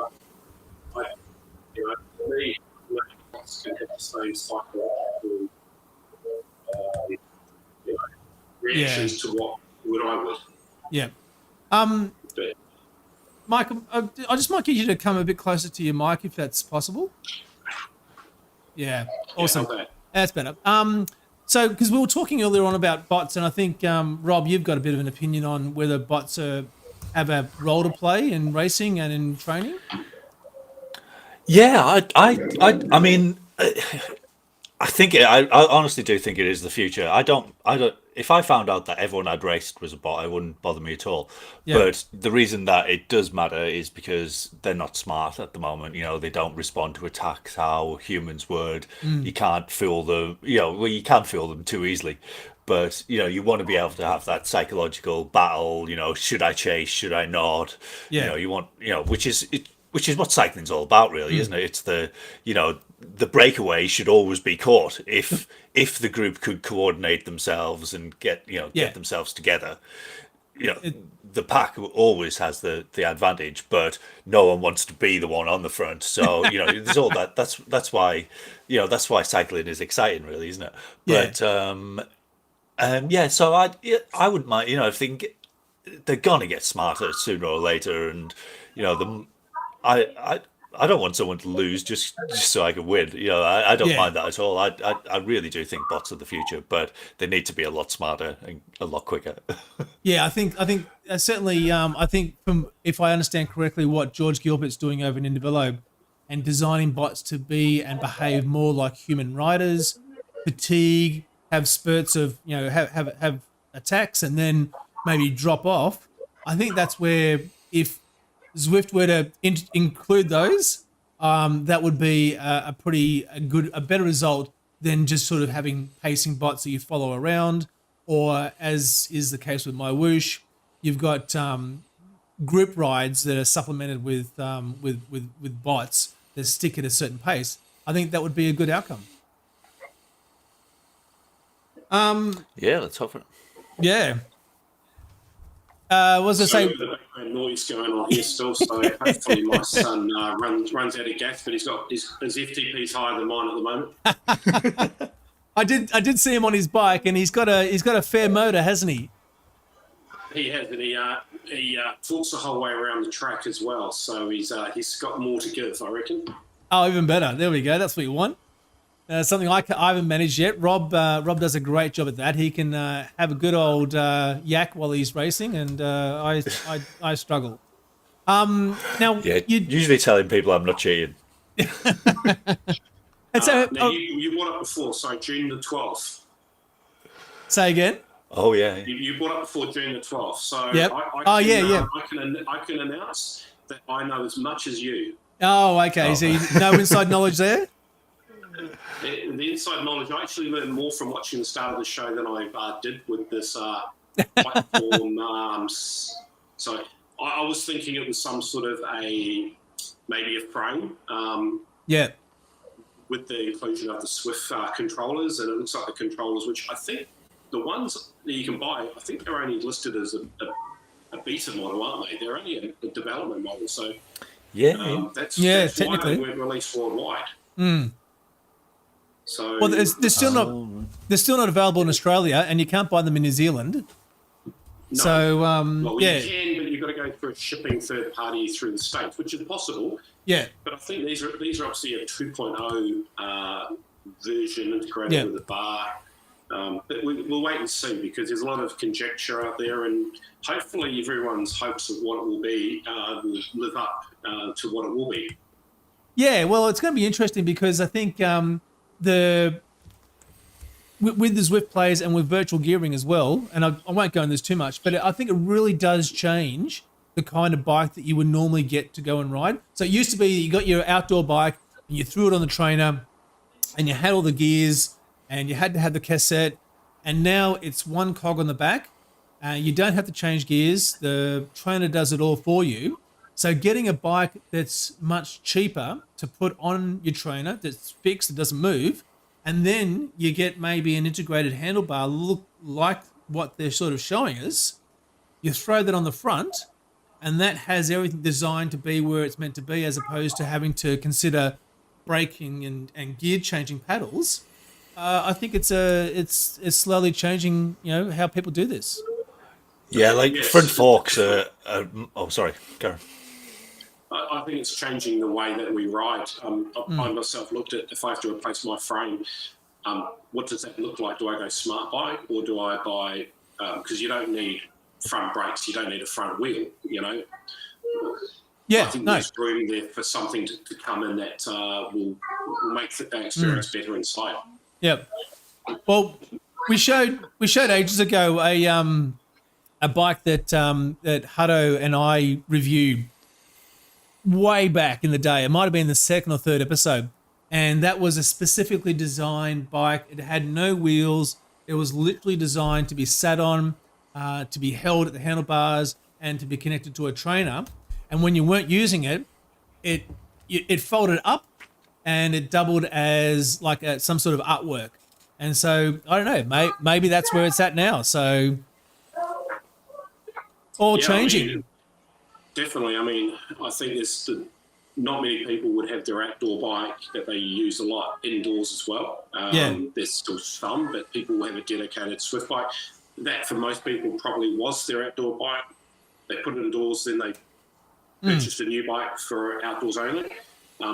but for me, bots can have the same psychological reactions to what I would. Yeah. But, Mike, I just might get you to come a bit closer to your mic if that's possible. Yeah, awesome. okay. That's better. So, because we were talking earlier on about bots, and I think, Rob, you've got a bit of an opinion on whether bots have a role to play in racing and in training? Yeah, I mean, I think I honestly do think it is the future. I don't. If I found out that everyone I'd raced was a bot, it wouldn't bother me at all. Yeah. But the reason that it does matter is because they're not smart at the moment. You know, they don't respond to attacks how humans would. You can't fool them. You can fool them too easily. But you want to be able to have that psychological battle. Should I chase? Should I not? Yeah. You want which is what cycling's all about, really, isn't it? It's the breakaway should always be caught if the group could coordinate themselves and get themselves together. The pack always has the advantage, but no one wants to be the one on the front. So there's all that. That's why cycling is exciting, really, isn't it? Yeah. But so I wouldn't mind. If they're gonna get smarter sooner or later, and I don't want someone to lose just so I can win. I don't mind that at all. I really do think bots are the future, but they need to be a lot smarter and a lot quicker. Yeah, I think certainly. I think if I understand correctly, what George Gilbert's doing over in Indivello and designing bots to be and behave more like human riders, fatigue, have spurts of have attacks, and then maybe drop off. I think that's where if Zwift were to include those, that would be a better result than just sort of having pacing bots that you follow around, or as is the case with my whoosh, you've got group rides that are supplemented with bots that stick at a certain pace. I think that would be a good outcome. Yeah, let's hope it. Yeah. What was I say? The background noise going on here still, so hopefully my son runs out of gas, but he's got his FTP's higher than mine at the moment. I did see him on his bike, and he's got a fair motor, hasn't he? He has, and he talks the whole way around the track as well. So he's got more to give, I reckon. Oh, even better. There we go. That's what you want. Something I haven't managed yet. Rob does a great job at that. He can have a good old yak while he's racing, and I struggle. Now, usually telling people I'm not cheating. And so, you brought up before, so June the 12th. Say again. Oh yeah. You brought up before June the 12th, so yep. I can announce that I know as much as you. Oh, okay. So no inside knowledge there. The inside knowledge, I actually learned more from watching the start of the show than I did with this platform. So I was thinking it was some sort of maybe a frame. With the inclusion of the Zwift controllers, and it looks like the controllers, which I think the ones that you can buy, I think they're only listed as a beta model, aren't they? They're only a development model, so that's technically why they weren't released worldwide. So well, they're still not available in Australia, and you can't buy them in New Zealand. No. So you can, but you've got to go through a shipping third party through the States, which is possible. Yeah. But I think these are obviously a 2.0 version integrated with a bar. But we'll wait and see, because there's a lot of conjecture out there, and hopefully everyone's hopes of what it will be will live up to what it will be. Yeah, well, it's going to be interesting, because I think with the Zwift players and with virtual gearing as well, and I won't go into this too much, but I think it really does change the kind of bike that you would normally get to go and ride. So it used to be you got your outdoor bike and you threw it on the trainer and you had all the gears and you had to have the cassette, and now it's one cog on the back You don't have to change gears. The trainer does it all for you. So getting a bike that's much cheaper to put on your trainer, that's fixed, that doesn't move, and then you get maybe an integrated handlebar look like what they're sort of showing us. You throw that on the front, and that has everything designed to be where it's meant to be, as opposed to having to consider braking and gear changing paddles. I think it's slowly changing, how people do this. Yeah, like front forks oh, sorry, Karen. I think it's changing the way that we ride. I myself looked at, if I have to replace my frame, what does that look like? Do I go smart bike, or do I buy, because you don't need front brakes, you don't need a front wheel, Yeah, I think there's room there for something to come in that will make the experience better inside. Yep. Well, we showed ages ago a bike that Hutto and I reviewed way back in the day. It might have been the second or third episode, and that was a specifically designed bike. It had no wheels. It was literally designed to be sat on, to be held at the handlebars, and to be connected to a trainer. And when you weren't using it, it folded up and it doubled as like some sort of artwork. And so I don't know, maybe that's where it's at now. So all changing. Definitely. I think not many people would have their outdoor bike that they use a lot indoors as well. There's still some, but people will have a dedicated Zwift bike. That, for most people, probably was their outdoor bike. They put it indoors, then they purchased a new bike for outdoors only,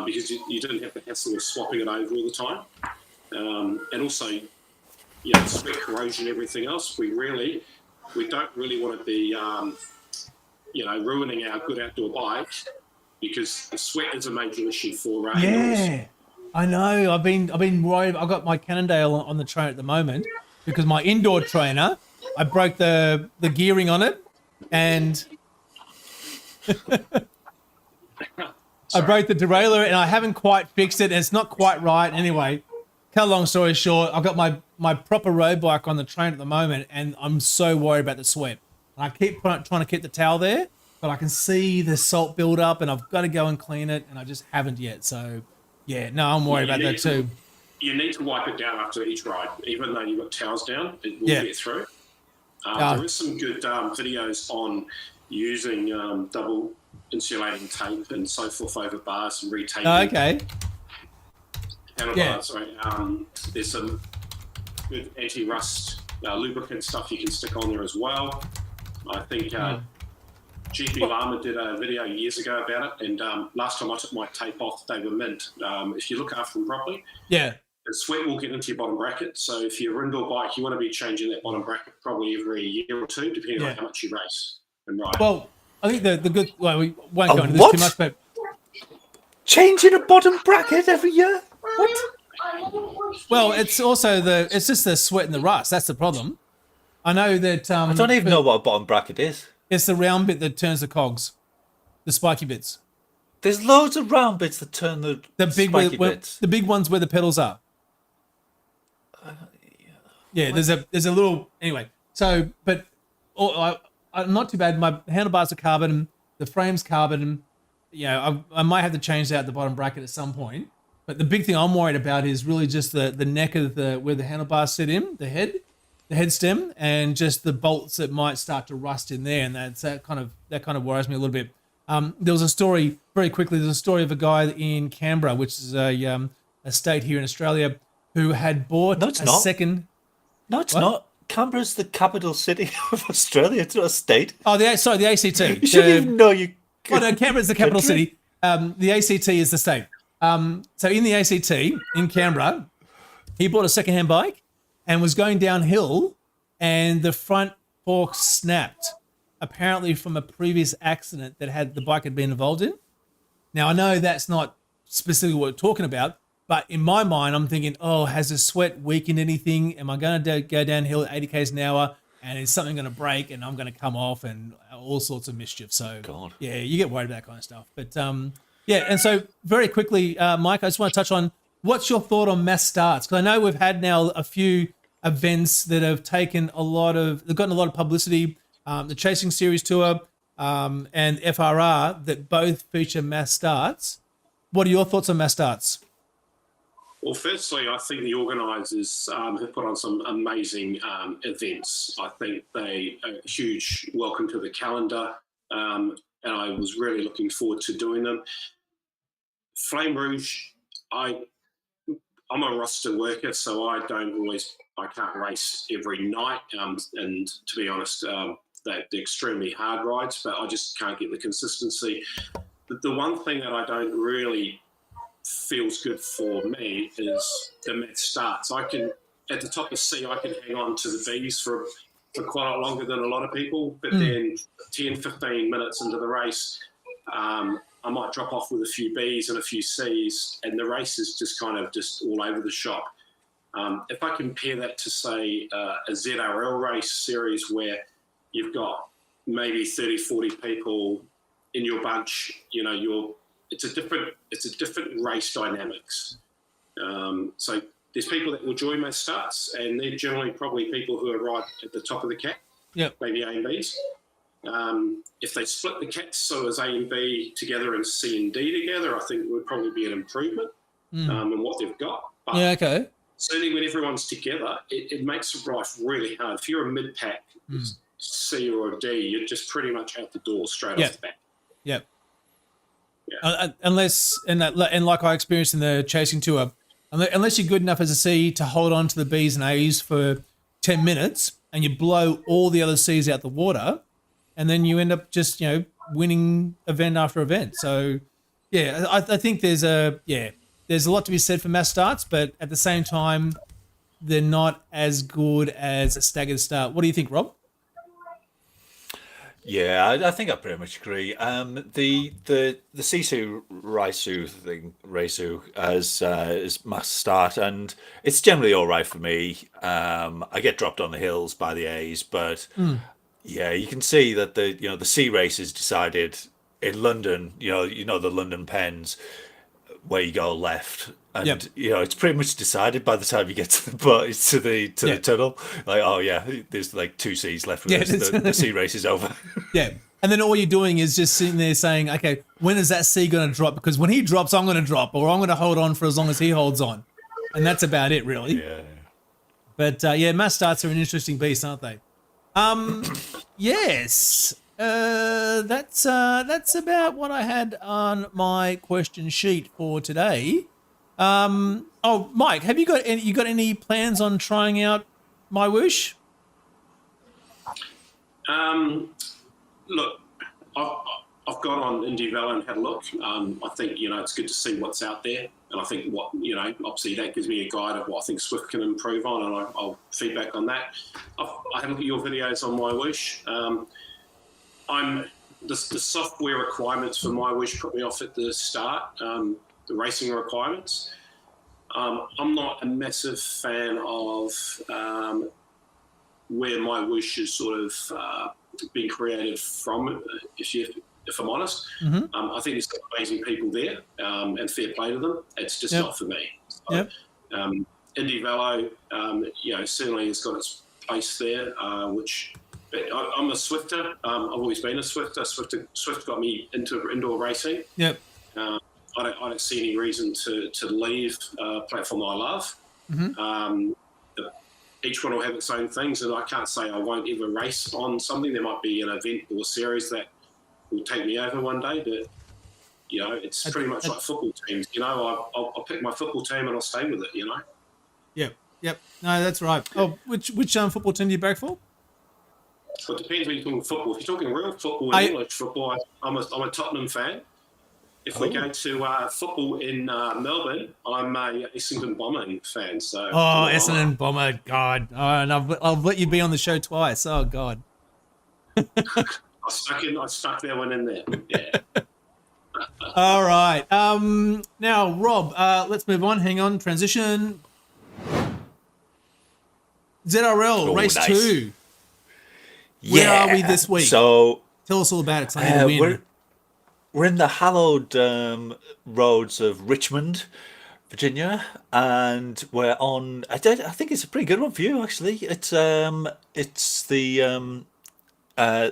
because you didn't have the hassle of swapping it over all the time. And also, sweat, corrosion, everything else. We don't really want to be ruining our good outdoor bike, because the sweat is a major issue for indoors. Yeah, I know. I've been worried. I've got my Cannondale on the trainer at the moment because my indoor trainer, I broke the gearing on it, and I broke the derailleur, and I haven't quite fixed it. And it's not quite right. Anyway, cut a long story short, I've got my proper road bike on the train at the moment, and I'm so worried about the sweat. I keep trying to keep the towel there, but I can see the salt build up, and I've got to go and clean it, and I just haven't yet. So, yeah, no, I'm worried about that too. You need to wipe it down after each ride. Even though you've got towels down, it will get through. There is some good videos on using double insulating tape and so forth over bars and retaping. Okay. Handlebars, sorry. There's some good anti-rust lubricant stuff you can stick on there as well. I think GP Lama did a video years ago about it, and last time I took my tape off, they were mint. If you look after them properly, the sweat will get into your bottom bracket. So if you're an indoor bike, you want to be changing that bottom bracket probably every year or two, depending on how much you race and ride. Well, I think the good. Well, we won't go into this too much, but changing a bottom bracket every year. What? Well, it's also it's just the sweat and the rust. That's the problem. I know that. I don't even know what a bottom bracket is. It's the round bit that turns the cogs, the spiky bits. There's loads of round bits that turn the big spiky bits. The big ones where the pedals are. Yeah, there's a little anyway. So, but I'm not too bad. My handlebars are carbon, the frame's carbon. I might have to change out the bottom bracket at some point. But the big thing I'm worried about is really just the neck of where the handlebars sit in, the head stem, and just the bolts that might start to rust in there, and that kind of worries me a little bit. There was a story very quickly. There's a story of a guy in Canberra, which is a state here in Australia, who had bought second. No, it's not. Canberra's the capital city of Australia. It's not a state. Oh, the ACT. You shouldn't even know you. Oh no, Canberra's the capital city. The ACT is the state. So in the ACT in Canberra, he bought a secondhand bike and was going downhill, and the front fork snapped, apparently from a previous accident that the bike had been involved in. Now I know that's not specifically what we're talking about, but in my mind, I'm thinking, has the sweat weakened anything? Am I going to go downhill at 80 k's an hour, and is something going to break and I'm going to come off, and all sorts of mischief? So, yeah, you get worried about that kind of stuff. But and so very quickly, Mike, I just want to touch on what's your thought on mass starts? Because I know we've had now a few events that have taken they've gotten a lot of publicity. The Chasing Series Tour and FRR that both feature mass starts. What are your thoughts on mass starts? Well, firstly, I think the organisers have put on some amazing events. I think they are a huge welcome to the calendar, and I was really looking forward to doing them. Flame Rouge, I'm a roster worker, so I can't race every night, and to be honest, they're extremely hard rides, but I just can't get the consistency. The one thing that I don't really feels good for me is the mass starts. I can, at the top of C, I can hang on to the Bs for quite a lot longer than a lot of people, but then 10, 15 minutes into the race, I might drop off with a few Bs and a few Cs, and the race is just kind of just all over the shop. If I compare that to, say, a ZRL race series where you've got maybe 30, 40 people in your bunch, it's a different race dynamics. So there's people that will join mass starts, and they're generally probably people who are right at the top of the cat, maybe A and Bs. If they split the cats so as A and B together and C and D together, I think it would probably be an improvement in what they've got. But certainly when everyone's together, it makes life really hard. If you're a mid-pack C or a D, you're just pretty much out the door straight off the bat. Yep. Yeah. Unless, and like I experienced in the Chasing Tour, unless you're good enough as a C to hold on to the Bs and As for 10 minutes and you blow all the other Cs out the water, and then you end up just, winning event after event. So, yeah, I think there's a lot to be said for mass starts, but at the same time, they're not as good as a staggered start. What do you think, Rob? Yeah, I think I pretty much agree. The Sisu Raisu thing, Raisu as mass start, and it's generally all right for me. I get dropped on the hills by the A's, but yeah, you can see that the C race is decided in London. The London Pens where you go left. And it's pretty much decided by the time you get to the tunnel. Like, oh yeah, there's like 2 C's left. The C race is over. Yeah, and then all you're doing is just sitting there saying, okay, when is that C going to drop? Because when he drops, I'm going to drop, or I'm going to hold on for as long as he holds on, and that's about it, really. Yeah. But mass starts are an interesting beast, aren't they? Yes. That's about what I had on my question sheet for today. Mike, have you got any plans on trying out My Wish? Look, I've gone on IndieVelo and had a look. I think it's good to see what's out there, and I think obviously that gives me a guide of what I think Zwift can improve on, and I'll feedback on that. I had a look at your videos on My Wish. The software requirements for My Wish put me off at the start. The racing requirements. I'm not a massive fan of where My Wish is sort of being created from, if I'm honest. I think there's some amazing people there, and fair play to them. It's just not for me. So, IndieVelo, certainly has got its place there, but I'm a Swifter. I've always been a Swifter. Swift got me into indoor racing. Yep. I don't see any reason to leave a platform I love. Each one will have its own things, and I can't say I won't ever race on something. There might be an event or series that will take me over one day, but it's pretty much like football teams. I'll pick my football team and I'll stay with it. Yep. No, that's right. Oh, which football team do you back for? Well, it depends when you're talking football. If you're talking real football and English football, I'm a Tottenham fan. If we go to football in Melbourne, I'm a Essendon Bombing fan. So Essendon Bomber, God. Oh, and I've let you be on the show twice. Oh, God. I stuck that one in there. Yeah. All right. Now, Rob, let's move on. Hang on. Transition. ZRL Race 2. Where are we this week? So tell us all about it. 'Cause I need to win. We're in the hallowed roads of Richmond, Virginia, and we're on. I think it's a pretty good one for you, actually. It's the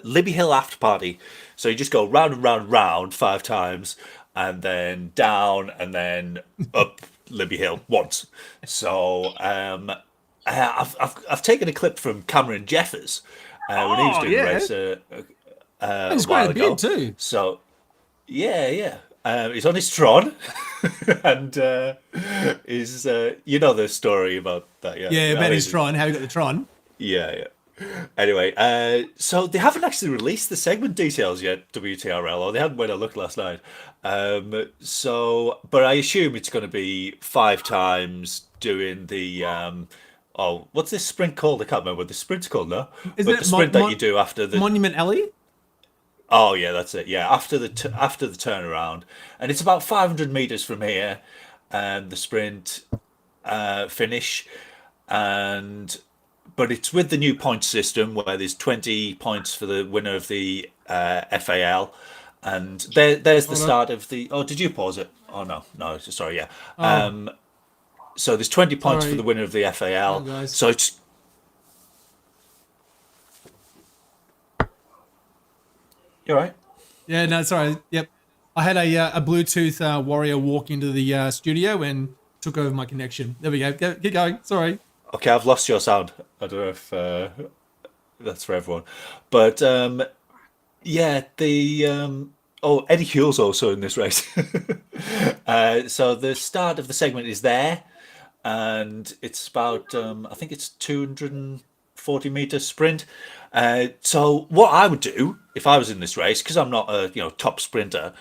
Libby Hill after party. So you just go round and round and round 5 times, and then down and then up Libby Hill once. So I've taken a clip from Cameron Jeffers when he was doing the race He's a while quite a ago. beard too. So yeah. He's on his Tron, and is you know the story about that, yeah? Yeah, about his Amazing. Tron. How he got the Tron. Yeah. Anyway, so they haven't actually released the segment details yet, WTRL, or they hadn't when I looked last night. But I assume it's going to be 5 times doing the what's this sprint called? I can't remember what the sprint's called now. Isn't But it the sprint that you do after the Monument Alley? Oh yeah, that's it. Yeah, after the turnaround, and it's about 500 meters from here, and the sprint finish, and but it's with the new point system where there's 20 points for the winner of the FAL, and there's the start of the. Oh, did you pause it? Oh no, sorry, yeah. So there's 20 points for Sorry. the winner of the FAL. Oh, guys. So it's. You're right. Yeah, no, sorry. Yep. I had a Bluetooth warrior walk into the studio and took over my connection. There we go. Keep going. Sorry. Okay, I've lost your sound. I don't know if that's for everyone, but yeah, the Eddie Huell's also in this race. So the start of the segment is there, and it's about I think it's 240-meter sprint. So what I would do if I was in this race, because I'm not a top sprinter,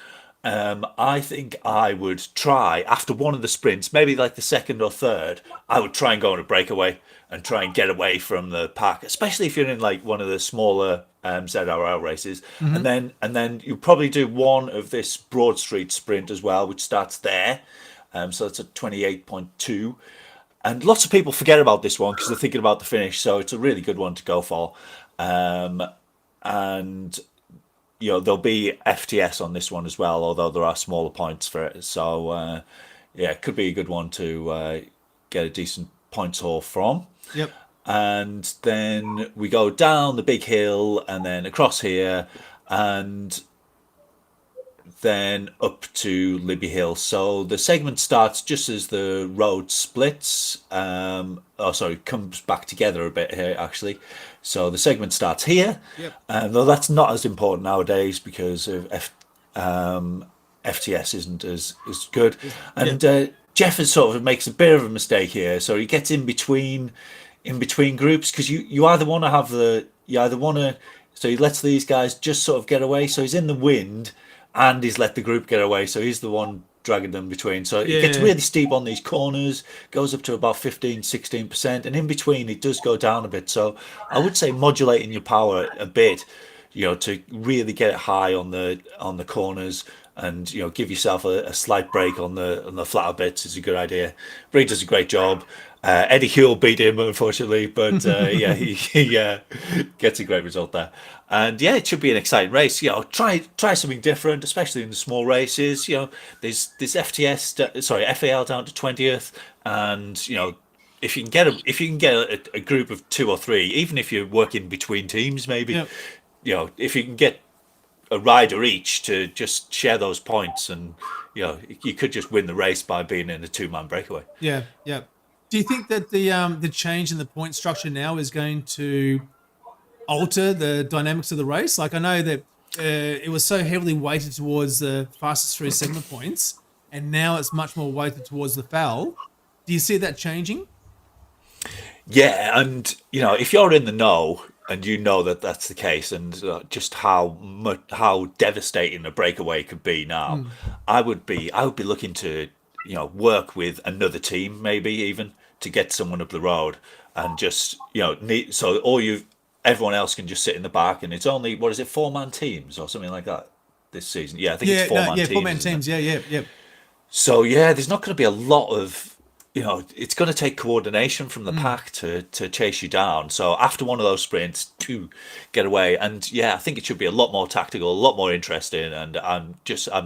I think I would try after one of the sprints, maybe like the second or third, I would try and go on a breakaway and try and get away from the pack, especially if you're in like one of the smaller ZRL races, and then you probably do one of this Broad Street sprint as well, which starts there. So it's at 28.2. And lots of people forget about this one because they're thinking about the finish. So it's a really good one to go for. And there'll be FTS on this one as well, although there are smaller points for it. So yeah, it could be a good one to get a decent points haul from. Yep. And then we go down the big hill and then across here and then up to Libby Hill. So the segment starts just as the road splits. Comes back together a bit here actually. So the segment starts here. Yep. Though that's not as important nowadays because of FTS isn't as good. And Jeff sort of makes a bit of a mistake here. So he gets in between groups because you either want to so he lets these guys just sort of get away. So he's in the wind and he's let the group get away. So he's the one dragging them between. So it gets really steep on these corners, goes up to about 15-16%, and in between it does go down a bit. So I would say modulating your power a bit, to really get it high on the corners and give yourself a slight break on the flatter bits is a good idea. Bree does a great job. Eddie Huell beat him unfortunately, but he gets a great result there. And yeah, it should be an exciting race. Try something different, especially in the small races. There's FAL down to 20th, and if you can get a group of 2 or 3, even if you're working between teams, maybe if you can get a rider each to just share those points, and you could just win the race by being in a 2-man breakaway. Yeah. Do you think that the change in the point structure now is going to alter the dynamics of the race? Like I know that it was so heavily weighted towards the fastest 3 segment points, and now it's much more weighted towards the foul. Do you see that changing? Yeah, and if you're in the know and that's the case, and just how devastating a breakaway could be now, I would be looking to work with another team, maybe even to get someone up the road, and just everyone else can just sit in the back, and it's only 4-man teams or something like that this season. I think it's 4-man teams. 4-man teams. Yeah. So there's not going to be a lot of it's going to take coordination from the pack to chase you down. So after one of those sprints, to get away. And yeah, I think it should be a lot more tactical, a lot more interesting. And I'm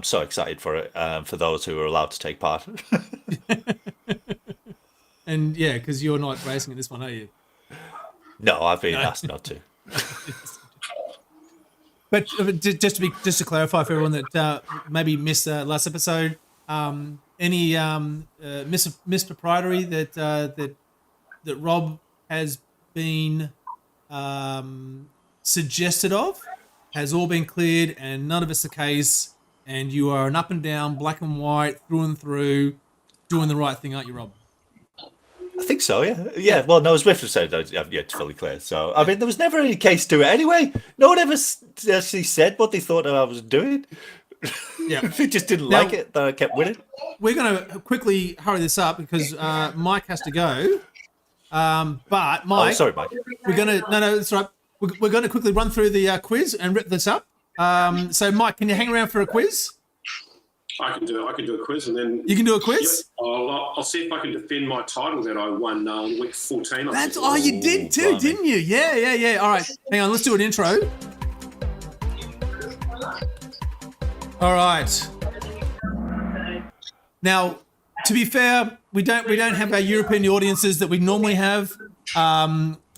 so excited for it, for those who are allowed to take part. And yeah, because you're not racing in this one, are you? No, I've been asked not to. But just to clarify for everyone that maybe missed last episode, any mispropriety that Rob has been suggested of has all been cleared, and none of it's the case. And you are an up and down, black and white, through and through, doing the right thing, aren't you, Rob? I think so, yeah. Well, no, Zwift have said that it's fully clear. So, I mean, there was never any case to it anyway. No one ever actually said what they thought I was doing. Yeah. They just didn't like it that I kept winning. We're going to quickly hurry this up because Mike has to go. But Mike, sorry, Mike. We're going to no, it's all right. We're going to quickly run through the quiz and rip this up. So, Mike, can you hang around for a quiz? I can do a quiz, and then you can do a quiz. Yep, I'll see if I can defend my title that I won week 14. You did too, blimey. didn't you? Yeah. All right, hang on. Let's do an intro. All right. Now, to be fair, we don't have our European audiences that we normally have.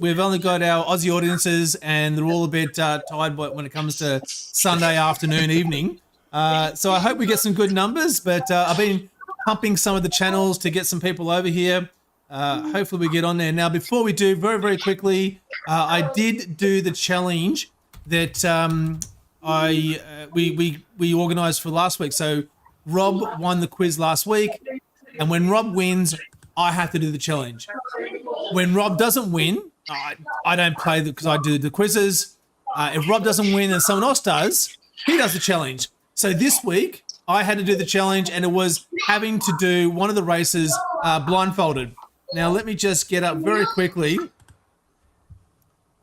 We've only got our Aussie audiences, and they're all a bit tired when it comes to Sunday afternoon, evening. So I hope we get some good numbers, but I've been pumping some of the channels to get some people over here. Hopefully we get on there. Now, before we do, very, very quickly, I did do the challenge that we organised for last week. So Rob won the quiz last week, and when Rob wins, I have to do the challenge. When Rob doesn't win, I don't play because I do the quizzes. If Rob doesn't win and someone else does, he does the challenge. So this week, I had to do the challenge, and it was having to do one of the races blindfolded. Now, let me just get up very quickly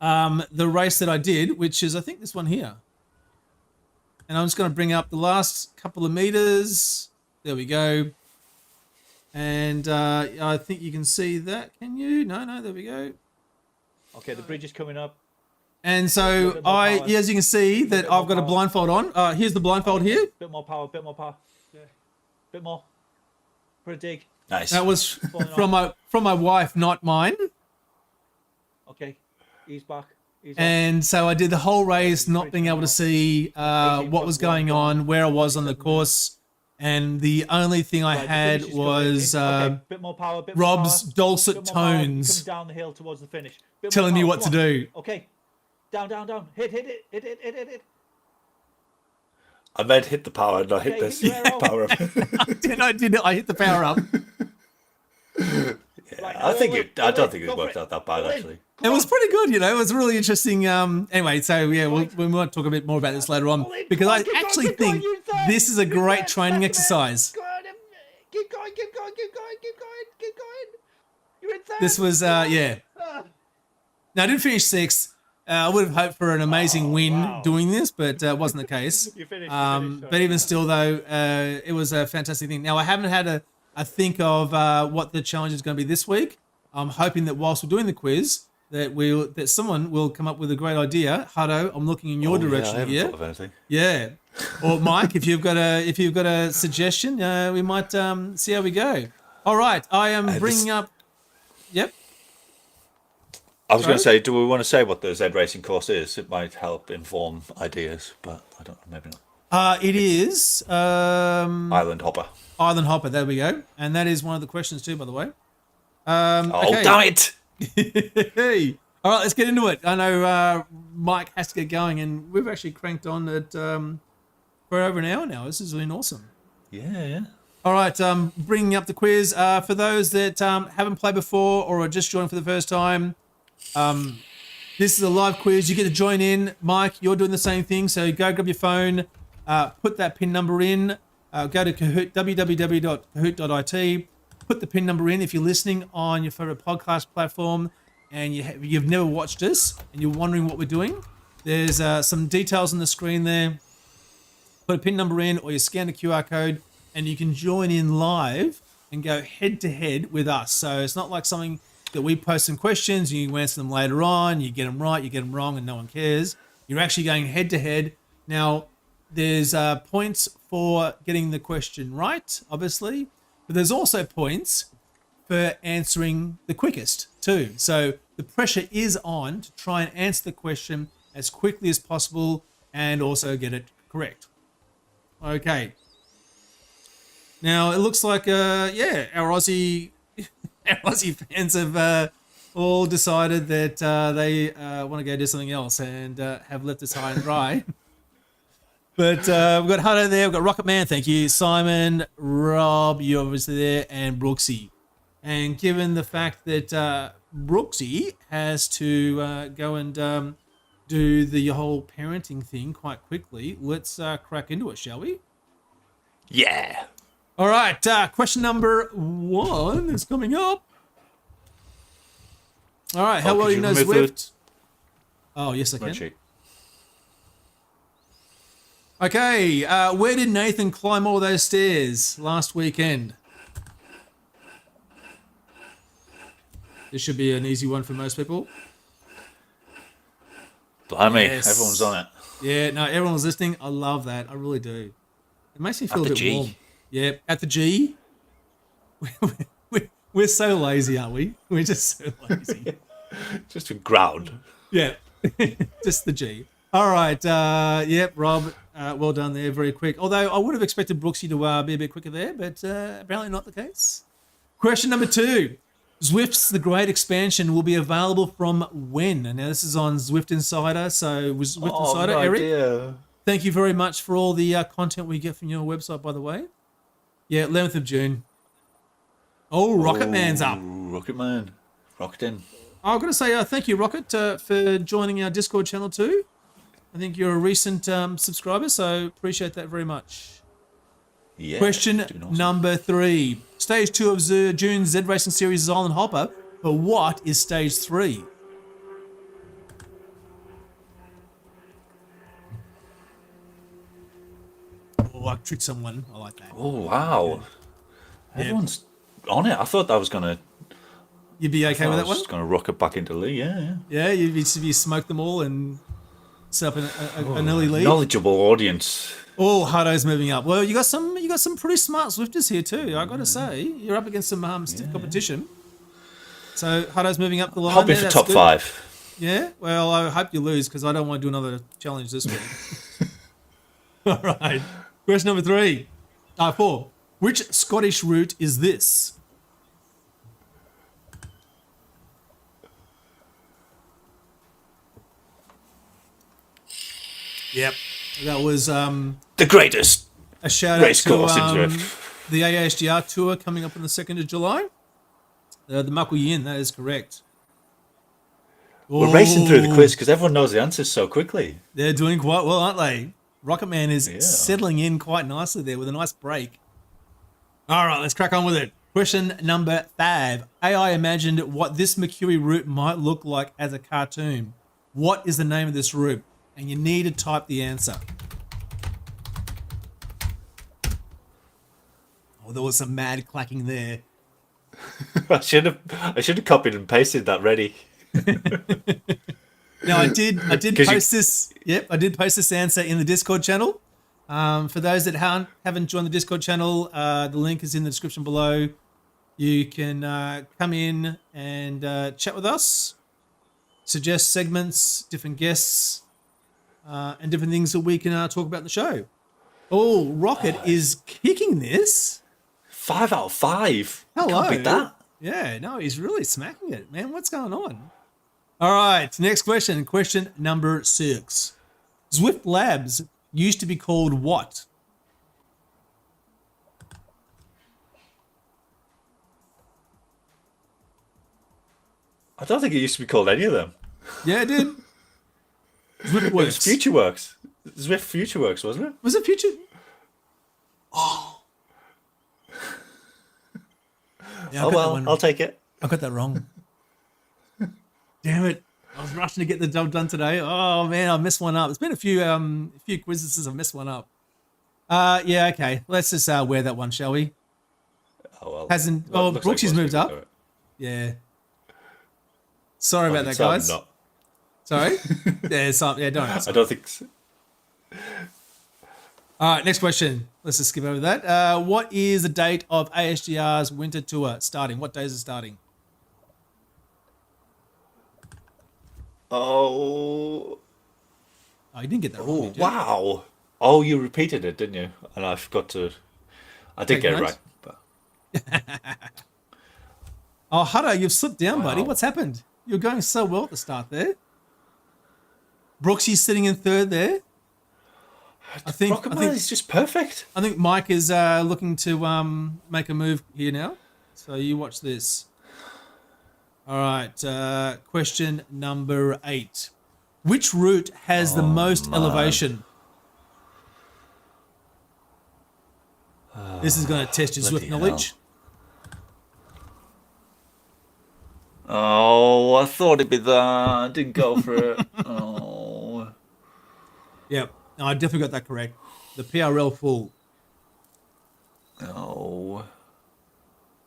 the race that I did, which is, I think, this one here. And I'm just going to bring up the last couple of meters. There we go. And I think you can see that. Can you? No, there we go. Okay, the bridge is coming up. And so as you can see that I've got a blindfold on. Here's the blindfold here. Bit more power. Yeah. Bit more. For a dig. Nice. That was from my wife, not mine. Okay. Ease back. And so I did the whole race not being able to see what was going on, where I was on the course. And the only thing I had was bit more power, Rob's dulcet tones down the hill towards the finish. telling me what to do. Okay. Down. Hit it. I meant hit the power, not hit this power up. I did. I hit the power up. I don't think it worked out that bad, actually. It was pretty good, It was really interesting. Anyway, so yeah, we might talk a bit more about this later on because I actually think this is a great training exercise. Keep going. You're in third. This was, yeah. Now, I didn't finish sixth. I would have hoped for an amazing win doing this, but it wasn't the case. You finished, but even still, though, it was a fantastic thing. Now, I haven't had a think of what the challenge is going to be this week. I'm hoping that whilst we're doing the quiz, that someone will come up with a great idea. Hutto, I'm looking in your direction I haven't here. thought of anything. Yeah, or Mike, if you've got a suggestion, we might see how we go. All right, I am bringing up. Yep. I was going to say, do we want to say what the ZRacing course is? It might help inform ideas, but I don't know, maybe not. It is Island Hopper. Island Hopper. There we go, and that is one of the questions too, by the way. Okay. Damn it! Hey. All right, let's get into it. I know Mike has to get going, and we've actually cranked on at for over an hour now. This has been awesome. Yeah. All right, bringing up the quiz. For those that haven't played before or are just joining for the first time, this is a live quiz. You get to join in. Mike, you're doing the same thing, so go grab your phone, put that PIN number in, go to Kahoot, www.kahoot.it, put the PIN number in if you're listening on your favorite podcast platform and you've never watched us and you're wondering what we're doing. There's some details on the screen there. Put a PIN number in or you scan the QR code and you can join in live and go head to head with us. So it's not like something that we post some questions and you answer them later on. You get them right, you get them wrong, and no one cares. You're actually going head to head. Now, there's points for getting the question right, obviously, but there's also points for answering the quickest too. So the pressure is on to try and answer the question as quickly as possible and also get it correct. Okay. Now it looks like, our Aussie fans have all decided that they want to go do something else and have left us high and dry. But we've got Hutto there, we've got Rocket Man, thank you, Simon, Rob, you're obviously there, and Brooksy. And given the fact that Brooksy has to go and do the whole parenting thing quite quickly, let's crack into it, shall we? Yeah. All right, question number 1 is coming up. All right, how well do you know Zwift? Oh, yes, I can. Spreadsheet. Okay, where did Nathan climb all those stairs last weekend? This should be an easy one for most people. Blimey, Yes. everyone's on it. Yeah, no, everyone's listening. I love that. I really do. It makes me feel At a the bit G. warm. Yeah, at the G. We're so lazy, aren't we? We're just so lazy. Just a ground. Yeah, just the G. All right. Yep, Rob. Well done there. Very quick. Although I would have expected Brooksy to be a bit quicker there, but apparently not the case. Question number 2. Zwift's The Great Expansion will be available from when? And now this is on Zwift Insider. So was Zwift Insider, no Eric? idea. Thank you very much for all the content we get from your website, by the way. Yeah, 11th of June. Oh, Rocket Man's up. Rocket Man. Rocketing. I've got to say thank you, Rocket, for joining our Discord channel too. I think you're a recent subscriber, so appreciate that very much. Yeah. Question doing awesome. number 3. Stage 2 of June's ZRacing Series is Island Hopper, but what is Stage 3? Oh, I tricked someone. I like that. Oh, wow. Everyone's on it. I thought that was going to... You'd be okay with that one? just going to rocket back into Lee, yeah. Yeah, you smoke them all and set up an early lead. Knowledgeable audience. Oh, Hutto's moving up. Well, you got some pretty smart Zwifters here too. I got to say, you're up against some stiff competition. So Hutto's moving up the line. Hoping there. for That's top good. 5. Yeah. Well, I hope you lose because I don't want to do another challenge this week. All right. Question number 3. 4. Which Scottish route is this? Yep. That was The greatest a shout out race to course in Zwift. the AHDR tour coming up on the 2nd of July. The Muckle Yin, that is correct. We're racing through the Oh, quiz because everyone knows the answers so quickly. They're doing quite well, aren't they? Rocket Man is Yeah. settling in quite nicely there with a nice break. All right, let's crack on with it. Question number 5. AI imagined what this Mercury route might look like as a cartoon. What is the name of this route? And you need to type the answer. Oh, there was some mad clacking there. I should have copied and pasted that ready. Now I did 'Cause post this. Yep, I did post this answer in the Discord channel. For those that haven't joined the Discord channel, the link is in the description below. You can come in and chat with us, suggest segments, different guests, and different things that we can talk about in the show. Oh, Rocket is kicking this. 5 out of 5. Hello. Can't beat that. Yeah, no, he's really smacking it, man. What's going on? All right, next question. Question number 6. Zwift Labs used to be called what? I don't think it used to be called any of them. Yeah, it did. Zwift It was Works. FutureWorks. Zwift FutureWorks, wasn't it? Was it Future? Oh. Yeah, Oh well, I'll take it. I got that wrong. Damn it. I was rushing to get the job done today. Oh man, I messed one up. It's been a few quizzes since I messed one up. Yeah, okay. Let's just wear that one, shall we? Oh well. Hasn't. Well, Oh, it looks like Brooksy's most moved people up. do it. Yeah. Sorry about that, So I'm guys. not- Sorry. Yeah, don't. I don't think. So. All right, next question. Let's just skip over that. What is the date of AHDR's winter tour starting? What days are starting? Oh. Oh, you didn't get that wrong, Oh did you? wow! Oh, you repeated it, didn't you? And I forgot to. I did Take get it notes. right. But Oh, Hudder, you've slipped down, buddy. Wow. What's happened? You're going so well at the start there. Brooksy's sitting in third there. I think is just perfect. I think Mike is looking to make a move here now. So you watch this. All right. Question number 8. Which route has the most elevation? This is going to test your bloody Zwift knowledge. Oh, I thought it'd be that. I didn't go for it. Oh. Yep. No, I definitely got that correct. The PRL full. Oh.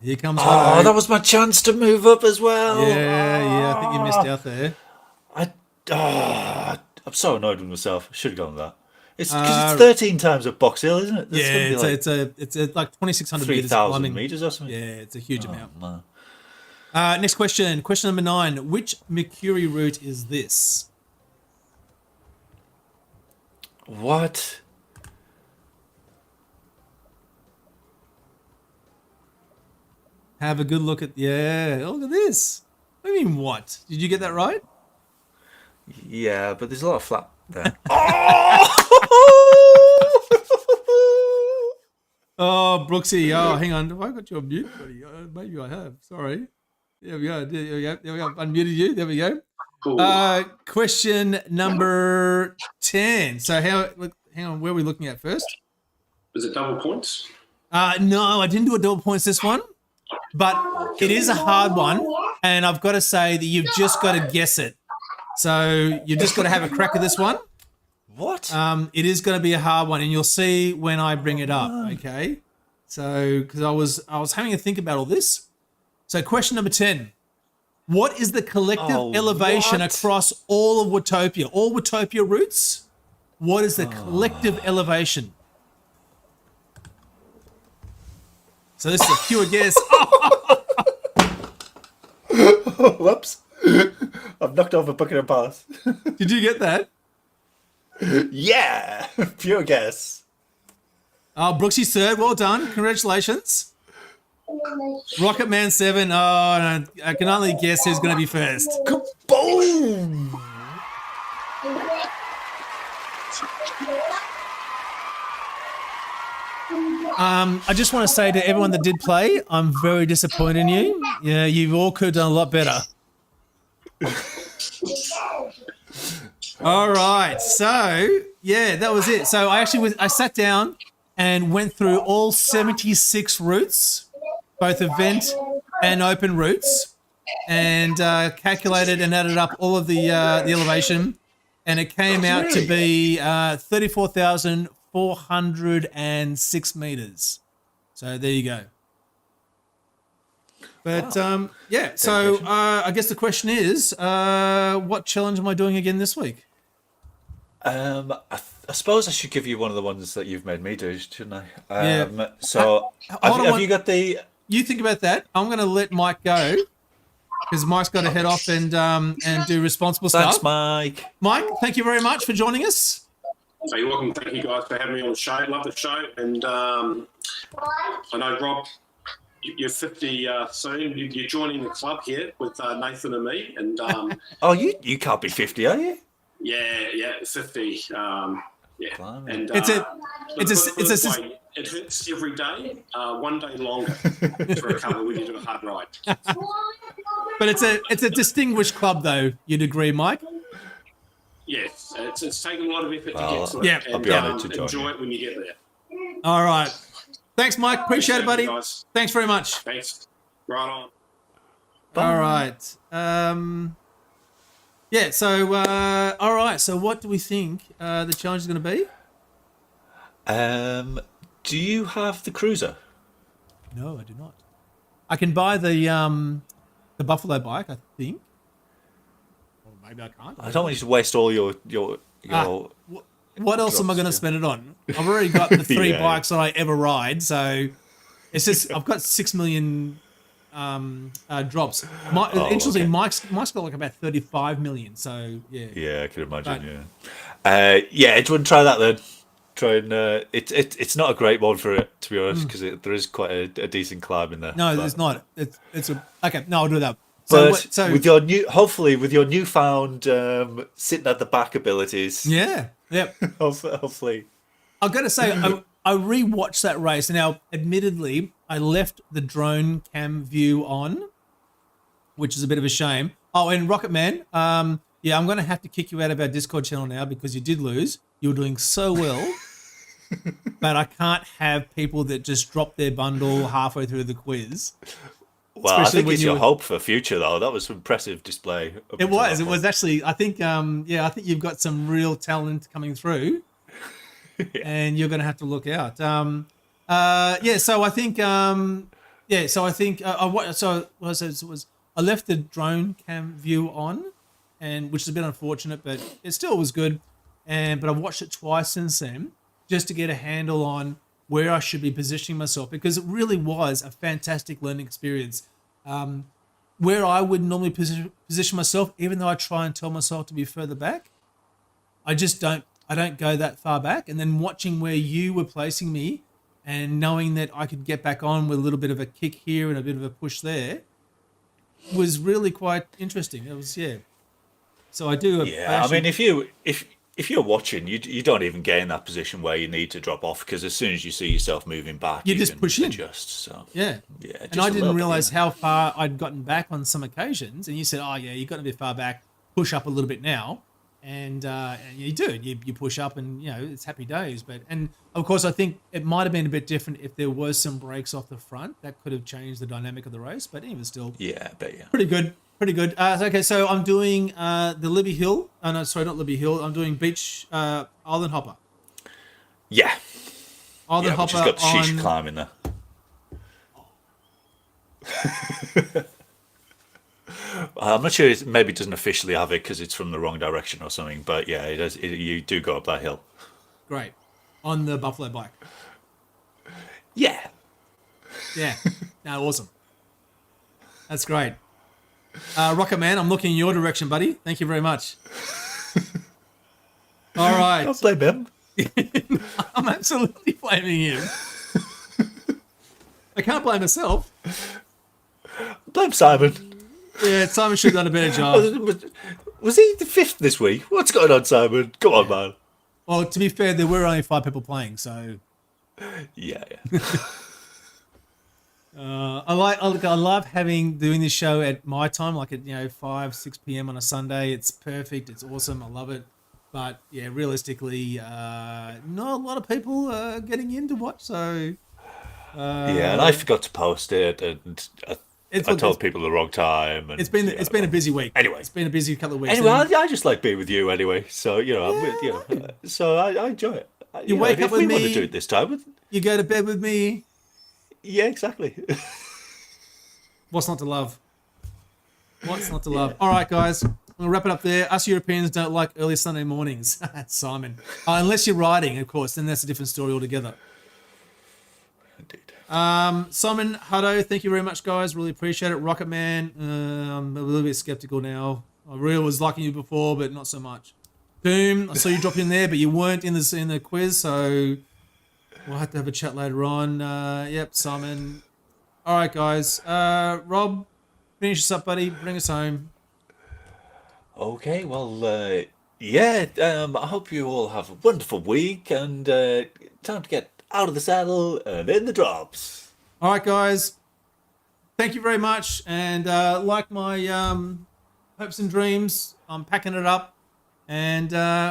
Here comes Oh, Hutto. that was my chance to move up as well. Yeah, I think you missed out there. I'm so annoyed with myself. I should have gone with that. It's because it's 13 times at Box Hill, isn't it? That's Yeah, gonna be it's like 2,600 meters 3,000 climbing. meters or something. Yeah, it's a huge amount. Man. Next question. Question number 9. Which Mercury route is this? What? Have a good look at. Yeah, look at this. What do you mean, what? Did you get that right? Yeah, but there's a lot of flat there. Oh, Brooksy. Oh, hang on. Have I got you on mute, buddy? Maybe I have. Sorry. There we go. There we go. There we go. Unmuted you. There we go. Cool. Question number 10. So hang on. Where are we looking at first? Is it double points? No, I didn't do a double points this one, but it is a hard one, and I've got to say that you've just got to guess it. So you've just got to have a crack at this one. What? It is going to be a hard one, and you'll see when I bring it up. Okay. So because I was having to think about all this. So question number 10. What is the collective elevation what? across all of Watopia? All Watopia routes? What is the collective elevation? So this is a pure guess. Whoops. I've knocked over a bucket of pass. Did you get that? Yeah. Pure guess. Oh, Brooksy's third. Well done. Congratulations. Rocket Man 7. Oh, no, I can only guess who's going to be first. Boom. I just want to say to everyone that did play, I'm very disappointed in you. Yeah, you all could have done a lot better. All right. So, yeah, that was it. So I sat down and went through all 76 routes, both event and open routes, and calculated and added up all of the elevation, and it came out to be 34,406 meters. So there you go. But yeah, so I guess the question is, what challenge am I doing again this week? I suppose I should give you one of the ones that you've made me do, shouldn't I? Yeah. So have you got the? You think about that. I'm going to let Mike go because Mike's got to head off and do responsible Thanks, stuff. Mike. Mike, thank you very much for joining us. So you're welcome. Thank you guys for having me on the show. Love the show. And I know, Rob, you're 50 soon. You're joining the club here with Nathan and me. And Oh, you can't be 50, are you? yeah, 50. Yeah. Blimey. And It hurts every day. One day longer to recover when you do a hard ride. But it's a distinguished club, though. You'd agree, Mike? Yes, it's taken a lot of effort to Well, get to it. yeah, I'll be honoured to join enjoy you. it when you get there. All right. Thanks, Mike. Appreciate it, buddy. Guys. Thanks very much. Thanks. Right on. All right. Yeah. So, all right. So, what do we think the challenge is going to be? Do you have the cruiser? No, I do not. I can buy the buffalo bike, I think. Or maybe I can't. I don't want you to waste all your What else am I going to spend it on? I've already got the three Yeah. bikes that I ever ride, so it's just I've got 6 million drops. Interestingly, okay. Mike's got like about 35 million. So yeah. Yeah, I can imagine. Right. Yeah, I wouldn't try that then. Try and it's not a great one for it, to be honest, because there is quite a decent climb in there. No, but, it's not. It's a okay. No, I'll do that. So, But with your newfound sitting at the back abilities, yeah, yep. hopefully. I've got to say, I rewatched that race. Now, admittedly, I left the drone cam view on, which is a bit of a shame. Oh, and Rocket Man, yeah, I'm going to have to kick you out of our Discord channel now because you did lose. You were doing so well. But I can't have people that just drop their bundle halfway through the quiz. Well, I Especially think when it's you your were- hope for future, though. That was an impressive display. It was actually, I think, I think you've got some real talent coming through. And you're going to have to look out. So I think, I left the drone cam view on, and which is a bit unfortunate, but it still was good. But I've watched it twice since then, just to get a handle on where I should be positioning myself, because it really was a fantastic learning experience. Where I would normally position myself, even though I try and tell myself to be further back, I don't go that far back. And then watching where you were placing me and knowing that I could get back on with a little bit of a kick here and a bit of a push there was really quite interesting. It was, yeah. So I do. Yeah, I mean, if you're watching, you don't even get in that position where you need to drop off, because as soon as you see yourself moving back, You you just can push in. adjust. So Yeah. yeah, And just I a didn't little bit, realize yeah. how far I'd gotten back on some occasions. And you said, oh, yeah, you've got to be far back, push up a little bit now. And you do. You push up and, it's happy days. And, of course, I think it might have been a bit different if there was some breaks off the front. That could have changed the dynamic of the race. But it was still Yeah, but yeah. pretty good. Pretty good. Okay, so I'm doing the Libby Hill. Oh, no, sorry, not Libby Hill. I'm doing Beach Island Hopper. Yeah. Island Yeah, which Hopper has got sheesh on... climb in there. I'm not sure it maybe doesn't officially have it because it's from the wrong direction or something, but yeah, it does. You do go up that hill. Great. On the Buffalo bike. Yeah. Yeah. No, awesome. That's great. Rocket Man, I'm looking in your direction, buddy. Thank you very much. All right. Don't blame him. I'm absolutely blaming him. I can't blame myself. Blame Simon. Yeah, Simon should have done a better job. Was he the 5th this week? What's going on, Simon? Come on, man. Well, to be fair, there were only 5 people playing, so Yeah. I love doing this show at my time, like at 5, 6 p.m. on a Sunday. It's perfect. It's awesome. I love it. But yeah, realistically, not a lot of people are getting in to watch. So Yeah, and I forgot to post it, and I told people the wrong time. And, it's been a busy week. Anyway. It's been a busy couple of weeks. Anyway, And I just like being with you anyway. So I'm with you. So I enjoy it. You wake up if with we want me. to do it this time. You go to bed with me. Yeah, exactly. What's not to love? What's not to love? All right, guys. We'll wrap it up there. Us Europeans don't like early Sunday mornings. That's Simon. Unless you're riding, of course, then that's a different story altogether. Indeed. Simon, Hutto, thank you very much, guys. Really appreciate it. Rocket Man, I'm a little bit skeptical now. I really was liking you before, but not so much. Boom, I saw you drop in there, but you weren't in the quiz, so we'll have to have a chat later on. Yep, Simon. All right, guys. Rob, finish us up, buddy. Bring us home. Okay, well, yeah, I hope you all have a wonderful week, and time to get out of the saddle and in the drops. All right, guys. Thank you very much. And like my hopes and dreams, I'm packing it up. And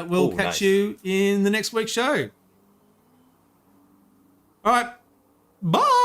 we'll catch nice. you in the next week's show. All right. Bye.